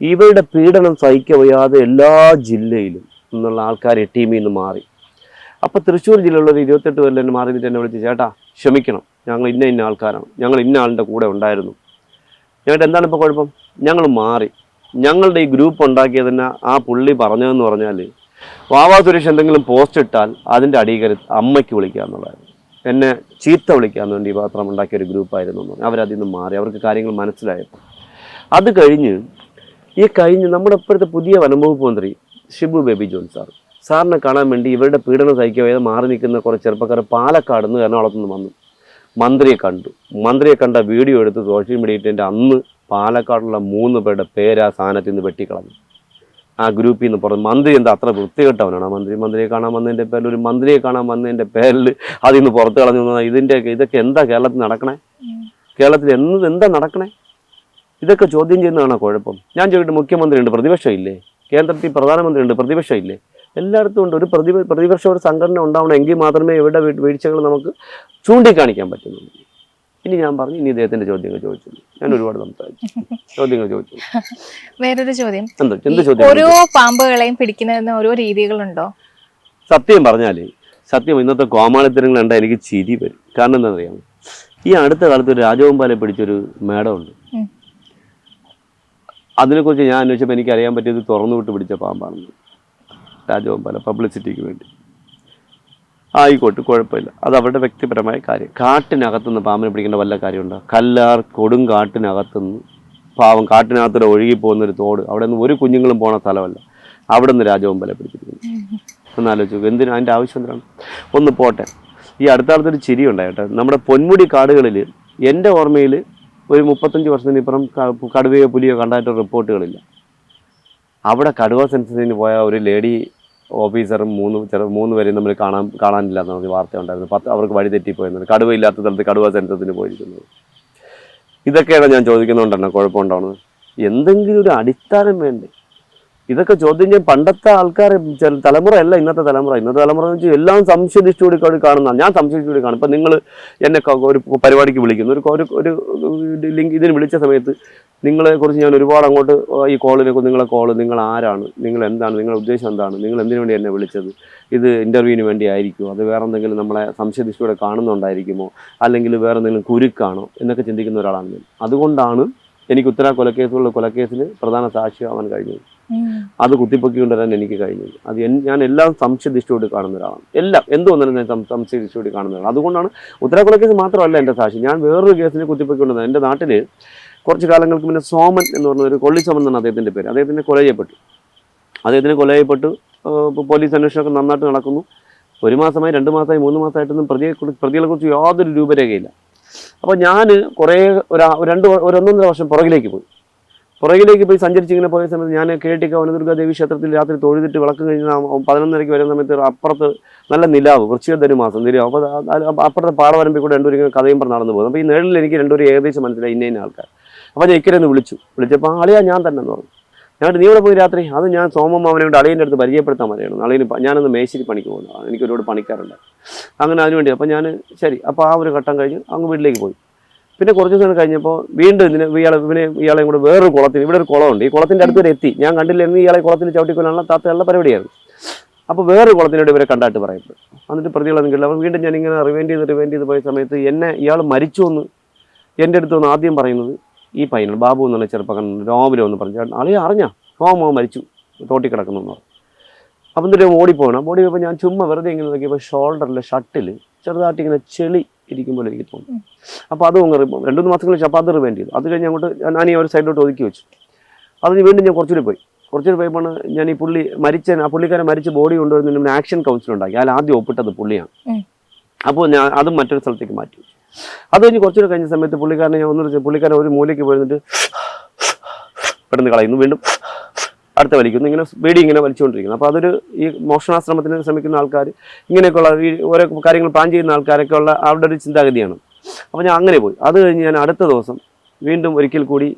ഇവരുടെ പീഡനം സഹിക്കാൻ വയ്യാതെ എല്ലാ ജില്ലയിലും നിന്നുള്ള ആൾക്കാർ ടീമിൽ നിന്ന് മാറി. അപ്പോൾ തൃശ്ശൂർ ജില്ലയിലുള്ള ഒരു 28 പേരിൽ എന്നെ മാറി നിന്നിട്ട് എന്നെ വിളിച്ച്, ചേട്ടാ ക്ഷമിക്കണം, ഞങ്ങൾ ഇന്ന ആൾക്കാരാണ്, ഞങ്ങൾ ഇന്ന ആളിൻ്റെ കൂടെ ഉണ്ടായിരുന്നു. ഞങ്ങളുടെ എന്താണ് ഇപ്പോൾ കുഴപ്പം? ഞങ്ങൾ മാറി. ഞങ്ങളുടെ ഈ ഗ്രൂപ്പ് ഉണ്ടാക്കിയതിന് ആ പുള്ളി പറഞ്ഞതെന്ന് പറഞ്ഞാൽ, വാവാ സുരേഷ് എന്തെങ്കിലും പോസ്റ്റ് ഇട്ടാൽ അതിൻ്റെ അടിയിൽ അമ്മയ്ക്ക് വിളിക്കുക എന്നുള്ളതായിരുന്നു. എന്നെ ചീത്ത വിളിക്കാൻ വേണ്ടി മാത്രം ഉണ്ടാക്കിയ ഒരു ഗ്രൂപ്പായിരുന്നു എന്ന് പറഞ്ഞു. അവരതിൽ നിന്ന് മാറി, അവർക്ക് കാര്യങ്ങൾ മനസ്സിലായപ്പോൾ. അത് കഴിഞ്ഞ് നമ്മുടെ ഇപ്പോഴത്തെ പുതിയ വനംവകുപ്പ് മന്ത്രി ഷിബു ബേബി ജോൺ സാറിനെ കാണാൻ വേണ്ടി ഇവരുടെ പീഡനം സഹിക്കാതെ മാറി നിൽക്കുന്ന കുറച്ച് ചെറുപ്പക്കാർ പാലക്കാട് നിന്ന് എറണാകുളത്ത് നിന്ന് വന്നു. മന്ത്രിയെ കണ്ട വീഡിയോ എടുത്ത് സോഷ്യൽ മീഡിയയിൽ അന്ന് പാലക്കാടുള്ള 3 പേരുടെ പേര് ആ സാധനത്തിൽ നിന്ന് വെട്ടിക്കളഞ്ഞു. ആ ഗ്രൂപ്പിൽ നിന്ന് പുറത്ത്. മന്ത്രി എന്താ അത്ര വൃത്തികെട്ടവനാണ്? മന്ത്രിയെ കാണാൻ വന്നതിൻ്റെ പേരിൽ, ഒരു മന്ത്രിയെ കാണാൻ വന്നതിൻ്റെ പേരിൽ അതിൽ നിന്ന് പുറത്ത് കളഞ്ഞു. ഇതൊക്കെ എന്താ കേരളത്തിൽ നടക്കണേ? കേരളത്തിൽ എന്താ നടക്കണേ? ഇതൊക്കെ ചോദ്യം ചെയ്യുന്നതാണോ കുഴപ്പം? ഞാൻ ചോദിച്ചിട്ട്, മുഖ്യമന്ത്രിയുണ്ട്, പ്രതിപക്ഷം ഇല്ലേ? കേന്ദ്രത്തിൽ പ്രധാനമന്ത്രിയുണ്ട്, പ്രതിപക്ഷം ഇല്ലേ? എല്ലായിടത്തും ഉണ്ട്. ഒരു പ്രതിപക്ഷ ഒരു സംഘടന ഉണ്ടാവണം, എങ്കിൽ മാത്രമേ ഇവിടെ വീഴ്ചകൾ നമുക്ക് ചൂണ്ടിക്കാണിക്കാൻ പറ്റുന്നുള്ളൂ. ഇനി ഞാൻ പറഞ്ഞു, ഇനി ഇദ്ദേഹത്തിന്റെ ചോദ്യങ്ങൾ ചോദിച്ചു. ഞാൻ ഒരുപാട് സംസാരിച്ചു, ചോദ്യങ്ങൾ ചോദിച്ചു. വേറൊരു ചോദ്യം, എന്ത് ചോദ്യം? ഓരോ പാമ്പുകളെയും പിടിക്കുന്നതിന് ഓരോ രീതികളുണ്ടോ? സത്യം പറഞ്ഞാല്, ഇന്നത്തെ കോമാളിത്തരങ്ങൾ കണ്ടാൽ എനിക്ക് ചിരി വരും. കാരണം എന്താ അറിയാമോ? ഈ അടുത്ത കാലത്ത് ഒരു രാജവെമ്പാലെ പിടിച്ചൊരു മേഡമുണ്ട്. അതിനെക്കുറിച്ച് ഞാൻ അന്വേഷിച്ചപ്പോൾ എനിക്ക് അറിയാൻ പറ്റിയത് തുറന്നു വിട്ട് പിടിച്ച പാമ്പാണെന്ന്. രാജവെമ്പാല പബ്ലിസിറ്റിക്ക് വേണ്ടി. ആയിക്കോട്ടെ, കുഴപ്പമില്ല, അത് അവരുടെ വ്യക്തിപരമായ കാര്യം. കാട്ടിനകത്തുനിന്ന് പാമ്പിനെ പിടിക്കേണ്ട വല്ല കാര്യമുണ്ടോ? കല്ലാർ കൊടും കാട്ടിനകത്തുനിന്ന് പാവം കാട്ടിനകത്തൂടെ ഒഴുകി പോകുന്നൊരു തോട്, അവിടെ നിന്ന് ഒരു കുഞ്ഞുങ്ങളും പോണ സ്ഥലമല്ല, അവിടെ നിന്ന് രാജവെമ്പാല പിടിച്ചിരിക്കുന്നു. ഒന്നാലോചിച്ചു, എന്തിനാ? അതിൻ്റെ ആവശ്യം എന്തിനാണ്? ഒന്ന് പോട്ടെ. ഈ അടുത്ത കാലത്തൊരു ചിരി ഉണ്ടായിട്ടെ. നമ്മുടെ പൊന്മുടി കാടുകളിൽ എൻ്റെ ഓർമ്മയിൽ ഒരു 35 വർഷത്തിന് ഇപ്പുറം കടുവയോ പുലിയോ കണ്ടായിട്ട് റിപ്പോർട്ടുകളില്ല. അവിടെ കടുവ സെൻസസിന് പോയ ഒരു ലേഡി ഓഫീസറും 3 പേരെയും നമ്മൾ കാണാനില്ല എന്ന വാർത്ത ഉണ്ടായിരുന്നു. അവർക്ക് വഴി തെറ്റിപ്പോയെന്ന്. കടുവ ഇല്ലാത്ത സ്ഥലത്ത് കടുവ സെൻസസിന് പോയിരിക്കുന്നത്. ഇതൊക്കെയാണ് ഞാൻ ചോദിക്കുന്നതുകൊണ്ടാണ് കുഴപ്പമുണ്ടാവുന്നത്. എന്തെങ്കിലും ഒരു അടിസ്ഥാനം വേണ്ടേ? ഇതൊക്കെ ചോദ്യം ചെയ്യാൻ പണ്ടത്തെ ആൾക്കാർ തലമുറയല്ല ഇന്നത്തെ തലമുറ. ഇന്നത്തെ തലമുറ എന്ന് വെച്ചാൽ എല്ലാം സംശയദൃഷ്ടിയോടെ കാണുന്നതാണ്. ഞാൻ സംശയദൃഷ്ടിയോടെ കാണും. ഇപ്പം നിങ്ങൾ എന്നെ ഒരു പരിപാടിക്ക് വിളിക്കുന്നു, ഒരു ലിങ്ക് ഇതിന് വിളിച്ച സമയത്ത് നിങ്ങളെക്കുറിച്ച് ഞാൻ ഒരുപാട് അങ്ങോട്ട് ഈ കോളിലേക്ക് നിങ്ങൾ ആരാണ്, നിങ്ങൾ എന്താണ്, നിങ്ങളുടെ ഉദ്ദേശം എന്താണ്, നിങ്ങൾ എന്തിനു വേണ്ടി എന്നെ വിളിച്ചത്, ഇത് ഇൻ്റർവ്യൂവിന് വേണ്ടി ആയിരിക്കുമോ, അത് വേറെ എന്തെങ്കിലും നമ്മളെ സംശയദൃഷ്ടിയോടെ കാണുന്നുണ്ടായിരിക്കുമോ, അല്ലെങ്കിൽ വേറെ എന്തെങ്കിലും കുരുക്കാണോ എന്നൊക്കെ ചിന്തിക്കുന്ന ഒരാളാണ് ഞാൻ. അതുകൊണ്ടാണ് എനിക്ക് ഉത്തര കൊലക്കേസിൽ പ്രധാന സാക്ഷിയാവാൻ കഴിഞ്ഞത്. അത് കുത്തിപ്പൊക്കി കൊണ്ടുവരാൻ എനിക്ക് കഴിഞ്ഞത്. അത് ഞാൻ എല്ലാം സംശയദൃഷ്ടിയോട് കാണുന്ന ഒരാളാണ്. എല്ലാം എന്ത് വന്നാലും ഞാൻ സംശയദൃഷ്ടിയോട് കാണുന്ന ഒരാളാണ്. അതുകൊണ്ടാണ് ഉത്തര കൊലക്കേസ് മാത്രമല്ല എൻ്റെ സാക്ഷി. ഞാൻ വേറൊരു കേസിനെ കുത്തിപ്പൊക്കി കൊണ്ടുവന്നത്. എൻ്റെ നാട്ടിൽ കുറച്ച് കാലങ്ങൾക്ക് മുന്നേ സോമൻ എന്ന് പറഞ്ഞ ഒരു കൊള്ളി സോമൻ എന്നാണ് അദ്ദേഹത്തിൻ്റെ പേര്. അദ്ദേഹത്തിനെ കൊല ചെയ്യപ്പെട്ടു. പോലീസ് അന്വേഷണമൊക്കെ നന്നായിട്ട് നടക്കുന്നു. 1 മാസമായി, 2 മാസമായി, 3 മാസമായിട്ടൊന്നും പ്രതികളെക്കുറിച്ച് യാതൊരു രൂപരേഖയില്ല. അപ്പോൾ ഞാൻ കുറേ ഒരു 1.5 വർഷം പുറകിലേക്ക് പോയി സഞ്ചരിച്ചിങ്ങനെ പോയ സമയത്ത് ഞാൻ കേട്ടിക്ക വനദുർഗ ദേവി ക്ഷേത്രത്തിൽ രാത്രി തൊഴുതിട്ട് വിളക്ക് കഴിഞ്ഞ് 11:30 വരുന്ന സമയത്ത് അപ്പുറത്ത് നല്ല നിലാവ്, വൃശ്ചിക മാസം നിലാവ്. അപ്പോൾ അപ്പുറത്തെ പാടവരമ്പിൽ കൂടെ 2 പേരും കഥയും പറഞ്ഞ് നടന്നു പോകുന്നു. അപ്പോൾ ഈ നിഴലിൽ എനിക്ക് 2 പേരും ഏകദേശം മനസ്സിലായി ഇന്ന ആൾക്കാർ. അപ്പോൾ ഞാൻ ഇക്കരെ ഒന്ന് വിളിച്ചപ്പോൾ അളിയാ ഞാൻ തന്നെ എന്ന് പറഞ്ഞു. ഞങ്ങളുടെ നീ ഇവിടെ പോയി രാത്രി? അത് ഞാൻ സോമം അവനെ കൊണ്ട് അളിയൻ്റെ അടുത്ത് പരിചയപ്പെടുത്താൻ പറയുകയാണ്. അളിയന് ഞാനൊന്ന് മേശിരി പണിക്ക് പോകുന്നതാണ്, എനിക്ക് ഒരുപാട് പണിക്കാറുണ്ട്. അങ്ങനെ അതിനുവേണ്ടി അപ്പോൾ ഞാൻ ശരി. അപ്പോൾ ആ ഒരു ഘട്ടം കഴിഞ്ഞ് അങ്ങ് വീട്ടിലേക്ക് പോയി. പിന്നെ കുറച്ച് ദിവസം കഴിഞ്ഞപ്പോൾ വീണ്ടും ഇയാളെ കൂടെ വേറൊരു കുളത്തിൽ, ഇവിടെ ഒരു കുളമുണ്ട്, ഈ കുളത്തിൻ്റെ അടുത്ത് വരെ എത്തി. ഞാൻ കണ്ടില്ലായിരുന്നു, ഇയാളെ കുളത്തിൽ ചവിട്ടിക്കൊല്ലാനുള്ള താത്തയുള്ള പരിപാടിയായിരുന്നു. അപ്പോൾ വേറൊരു കുളത്തിനോട് ഇവരെ കണ്ടായിട്ട് പറയുന്നത്. എന്നിട്ട് പ്രതികളൊന്നും കിട്ടില്ല. അപ്പോൾ വീണ്ടും ഞാനിങ്ങനെ റിവൈൻഡ് ചെയ്ത് പോയ സമയത്ത് ഇയാൾ മരിച്ചു എന്ന് എൻ്റെ അടുത്ത് വന്ന് ആദ്യം പറയുന്നത് ഈ പയ്യനാണ്, ബാബു എന്നുള്ള ചെറുപ്പക്കാരൻ രാവിലെ ഒന്ന് പറഞ്ഞു, ആളെ അറിഞ്ഞാ മരിച്ചു തോട്ടി കിടക്കുന്നു എന്ന് പറഞ്ഞു. അപ്പം എന്നിട്ട് ഓടിപ്പോയപ്പോൾ ഞാൻ ചുമ്മാ വെറുതെ ഇങ്ങനെ നോക്കിയപ്പോൾ ഷോൾഡറിലെ ഷട്ടിൽ ചെറുതായിട്ട് ഇങ്ങനെ ചെളി ഇരിക്കുമ്പോൾ എനിക്ക് തോന്നുന്നു. അപ്പോൾ അത് 2-3 മാസം കഴിഞ്ഞ് അപ്പോൾ അത് റിവൈൻഡ് ചെയ്തു. അത് കഴിഞ്ഞ് അങ്ങോട്ട് ഞാൻ ഈ ഒരു സൈഡിലോട്ട് ഒതുക്കി വെച്ചു. അതിന് വീണ്ടും ഞാൻ കുറച്ചുകൂടി പോയപ്പോൾ ഞാൻ ഈ പുള്ളിക്കാരൻ മരിച്ച ബോഡി കൊണ്ടുവരുന്നതിന് ആക്ഷൻ കൗൺസിൽ ഉണ്ടാക്കി. അതിൽ ആദ്യം ഒപ്പിട്ടത് പുള്ളിയാണ്. അപ്പോൾ ഞാൻ അതും മറ്റൊരു സ്ഥലത്തേക്ക് മാറ്റി വെച്ചു. അത് കഴിഞ്ഞ് കുറച്ചുകൂടി കഴിഞ്ഞ സമയത്ത് പുള്ളിക്കാരൻ ഒരു മൂലയ്ക്ക് പോയിരുന്നിട്ട് പെട്ടെന്ന് കളയുന്നു, വീണ്ടും അടുത്ത വലിക്കുന്നു, ഇങ്ങനെ ബീഡി ഇങ്ങനെ വലിച്ചുകൊണ്ടിരിക്കുന്നു. അപ്പോൾ അതൊരു ഈ മോഷണാശ്രമത്തിന് ശ്രമിക്കുന്ന ആൾക്കാർ, ഇങ്ങനെയൊക്കെയുള്ള ഈ ഓരോ കാര്യങ്ങൾ പ്ലാൻ ചെയ്യുന്ന ആൾക്കാരൊക്കെ ഉള്ള അവരുടെ ഒരു ചിന്താഗതിയാണ്. അപ്പോൾ ഞാൻ അങ്ങനെ പോയി. അത് കഴിഞ്ഞ് ഞാൻ അടുത്ത ദിവസം വീണ്ടും ഒരിക്കൽ കൂടി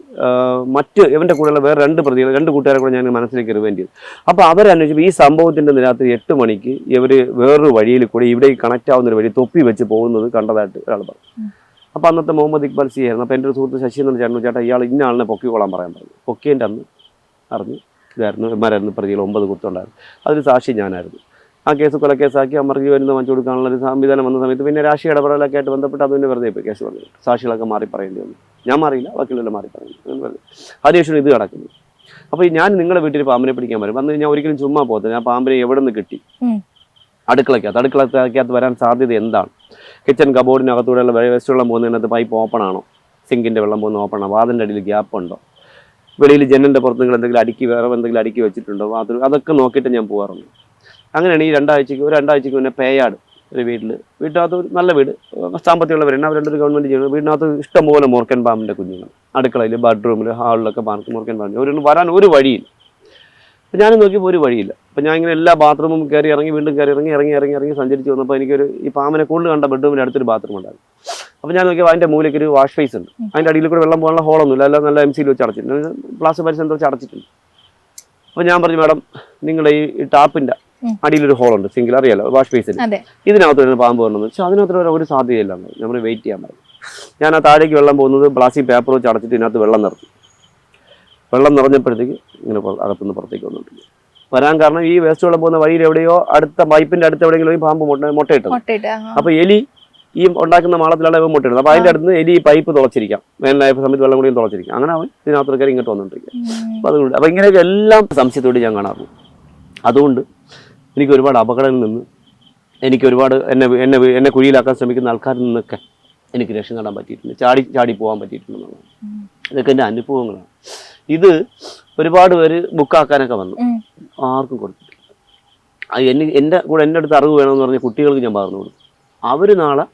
ഇവൻ്റെ കൂടെയുള്ള വേറെ 2 കൂട്ടുകാരെ കൂടെ ഞാൻ മനസ്സിലേക്ക് റിവൈൻഡ് ചെയ്തു. അപ്പോൾ അവരന്വേഷിച്ചപ്പോൾ ഈ സംഭവത്തിൻ്റെ രാത്രി 8 മണിക്ക് ഇവർ വേറൊരു വഴിയിൽ കൂടി ഇവിടെ കണക്റ്റ് ആവുന്നൊരു വഴി തൊപ്പി വെച്ച് പോകുന്നത് കണ്ടതായിട്ട് ഒരാൾ പറഞ്ഞു. അപ്പോൾ അന്നത്തെ മുഹമ്മദ് ഇക്ബാൽ സി ആയിരുന്നു. അപ്പോൾ എൻ്റെ ഒരു സുഹൃത്ത് ശശി എന്ന് ചേട്ടാ ഇയാൾ ഇന്ന ആളിനെ പൊക്കിക്കോളാൻ പറയാൻ പറഞ്ഞു. പൊക്കിയതിൻ്റെ അന്ന് അറിഞ്ഞു ഇവന്മാരായിരുന്നു പ്രതികൾ 9 കുത്തുണ്ടായിരുന്നു. അതിൽ സാക്ഷി ഞാനായിരുന്നു. ആ കേസ് കൊലക്കേസാക്കി അമർജി വരുന്ന വാങ്ങിച്ചു കൊടുക്കാനുള്ള ഒരു സംവിധാനം വന്ന സമയത്ത് പിന്നെ രാഷ്ട്രീയ ഇടപെടലൊക്കെ ആയിട്ട് ബന്ധപ്പെട്ട് അതിന് വെറുതെ പോയി കേസ് പറഞ്ഞു. സാക്ഷികളൊക്കെ മാറി പറയേണ്ടി വന്നു. ഞാൻ മാറിയില്ല, വക്കീലെല്ലാം മാറി പറയുന്നു. അതിനുശേഷം ഇത് കിടക്കുന്നു. അപ്പോൾ ഞാൻ നിങ്ങളുടെ വീട്ടിൽ പാമ്പിനെ പിടിക്കാൻ വരും. വന്ന് ഞാൻ ഒരിക്കലും ചുമ്മാ പോകത്തില്ല. ഞാൻ പാമ്പിനെ എവിടെ നിന്ന് കിട്ടി? അടുക്കളക്കകത്ത് വരാൻ സാധ്യത എന്താണ്? കിച്ചൺ കബോർഡിനകത്തൂടെയുള്ള വേസ്റ്റ് വെള്ളം പോകുന്നതിനകത്ത് പൈപ്പ് ഓപ്പൺ ആണോ? സിങ്കിൻ്റെ വെള്ളം പോകുന്ന ഓപ്പൺ ആണോ? വാതിൻ്റെ അടിയിൽ ഗ്യാപ്പ് ഉണ്ടോ? വെളിയിൽ ജനലിൻ്റെ പുറത്ത് നിങ്ങൾ എന്തെങ്കിലും അടുക്കി വെച്ചിട്ടുണ്ടോ? അതൊക്കെ നോക്കിയിട്ട് ഞാൻ പോകാറുണ്ട്. അങ്ങനെയാണ് ഈ 2 ആഴ്ചയ്ക്ക് മുന്നേ പേയാട് ഒരു വീട്ടിനകത്ത് നല്ല വീട്, സാമ്പത്തികമുള്ളവരാണ്. അവർ 2 ഗവൺമെൻറ് ചെയ്യുന്നത്. വീടിനകത്ത് ഇഷ്ടംപോലെ മൂർക്കൻ പാമ്പിൻ്റെ കുഞ്ഞുങ്ങൾ, അടുക്കളയിൽ, ബെഡ്റൂമിൽ, ഹാളിലൊക്കെ മൂർക്കൻ പാമ്പ്. വരാൻ ഒരു വഴിയില്ല. അപ്പോൾ ഞാൻ നോക്കിയപ്പോൾ ഒരു വഴിയില്ല. അപ്പോൾ ഞാൻ ഇങ്ങനെ എല്ലാ ബാത്റൂമും കയറി ഇറങ്ങി വീണ്ടും ഇറങ്ങി സഞ്ചരിച്ച് വന്നപ്പോൾ എനിക്കൊരു ഈ പാമ്പിനെ കൂടുതൽ കണ്ട ബെഡ്റൂമിൻ്റെ അടുത്തൊരു ബാത്റൂം ഉണ്ടായിരുന്നു. അപ്പോൾ ഞാൻ നോക്കിയപ്പോൾ അതിൻ്റെ മൂലയ്ക്ക് ഒരു വാഷ് ഫേസ് ഉണ്ട്. അതിൻ്റെ അടിയിൽ കൂടെ വെള്ളം പോകാനുള്ള ഹോളൊന്നുമില്ല, എല്ലാം നല്ല MC വെച്ച് അടച്ചിട്ടുണ്ട്, പ്ലാസ്റ്റിക് പരിസരം വെച്ച് അടച്ചിട്ടുണ്ട്. അപ്പോൾ ഞാൻ പറഞ്ഞു, മാഡം നിങ്ങളുടെ ഈ ടാപ്പിൻ്റെ അടിയിലൊരു ഹോളുണ്ട്, സിംഗിൾ അറിയാലോ, വാഷ് ബേസിൽ, ഇതിനകത്ത് വരുന്ന പാമ്പ് വരണമെന്ന് വെച്ചാൽ അതിനകത്ത് ഒരു സാധ്യതയില്ല, നമ്മൾ വെയിറ്റ് ചെയ്യാൻ പറയും. ഞാൻ ആ താഴേക്ക് വെള്ളം പോകുന്നത് പ്ലാസ്റ്റിക് പേപ്പർ വെച്ച് അടച്ചിട്ട് ഇതിനകത്ത് വെള്ളം നിറച്ചു. വെള്ളം നിറഞ്ഞപ്പോഴത്തേക്ക് ഇങ്ങനെ അകത്തുനിന്ന് പുറത്തേക്ക് വന്നിട്ടുണ്ട്. വരാൻ കാരണം ഈ വേസ്റ്റ് വെള്ളം പോകുന്ന വഴിയിൽ എവിടെയോ അടുത്ത പൈപ്പിന്റെ അടുത്ത് എവിടെയെങ്കിലും ഈ പാമ്പ് മുട്ടയിട്ടത്. അപ്പോൾ എലി ഈ ഉണ്ടാക്കുന്ന മാളത്തിലാണ് ഇവ മുട്ടയിടുന്നത്. അപ്പോൾ അതിൻ്റെ അടുത്ത് എലി ഈ പൈപ്പ് തുളച്ചിരിക്കാം, വേനലായ സമയത്ത് വെള്ളം കൂടിയും തുളച്ചിരിക്കാം. അങ്ങനെ അവൻ ഇതിനകത്ത് കയറി ഇങ്ങോട്ട് വന്നിട്ടിരിക്കുക. അപ്പോൾ അതുകൊണ്ട് അപ്പോൾ ഇങ്ങനെയൊക്കെ എല്ലാം സംശയത്തോട് ഞാൻ കാണാറുണ്ട്. അതുകൊണ്ട് എനിക്ക് ഒരുപാട് അപകടങ്ങളിൽ നിന്ന്, എനിക്ക് ഒരുപാട് എന്നെ കുഴിയിലാക്കാൻ ശ്രമിക്കുന്ന ആൾക്കാരിൽ നിന്നൊക്കെ എനിക്ക് രക്ഷ നേടാൻ പറ്റിയിട്ടുണ്ട്, ചാടി പോകാൻ പറ്റിയിട്ടുണ്ടെന്നാണ്. ഇതൊക്കെ എൻ്റെ അനുഭവങ്ങളാണ്. ഇത് ഒരുപാട് പേര് ബുക്കാക്കാനൊക്കെ വന്നു, ആർക്കും കൊടുത്തിട്ടില്ല. എൻ്റെ അടുത്ത് അറിവ് വേണമെന്ന് പറഞ്ഞ കുട്ടികൾക്ക് ഞാൻ പറഞ്ഞു കൊടുത്തു. അവർ നാളെ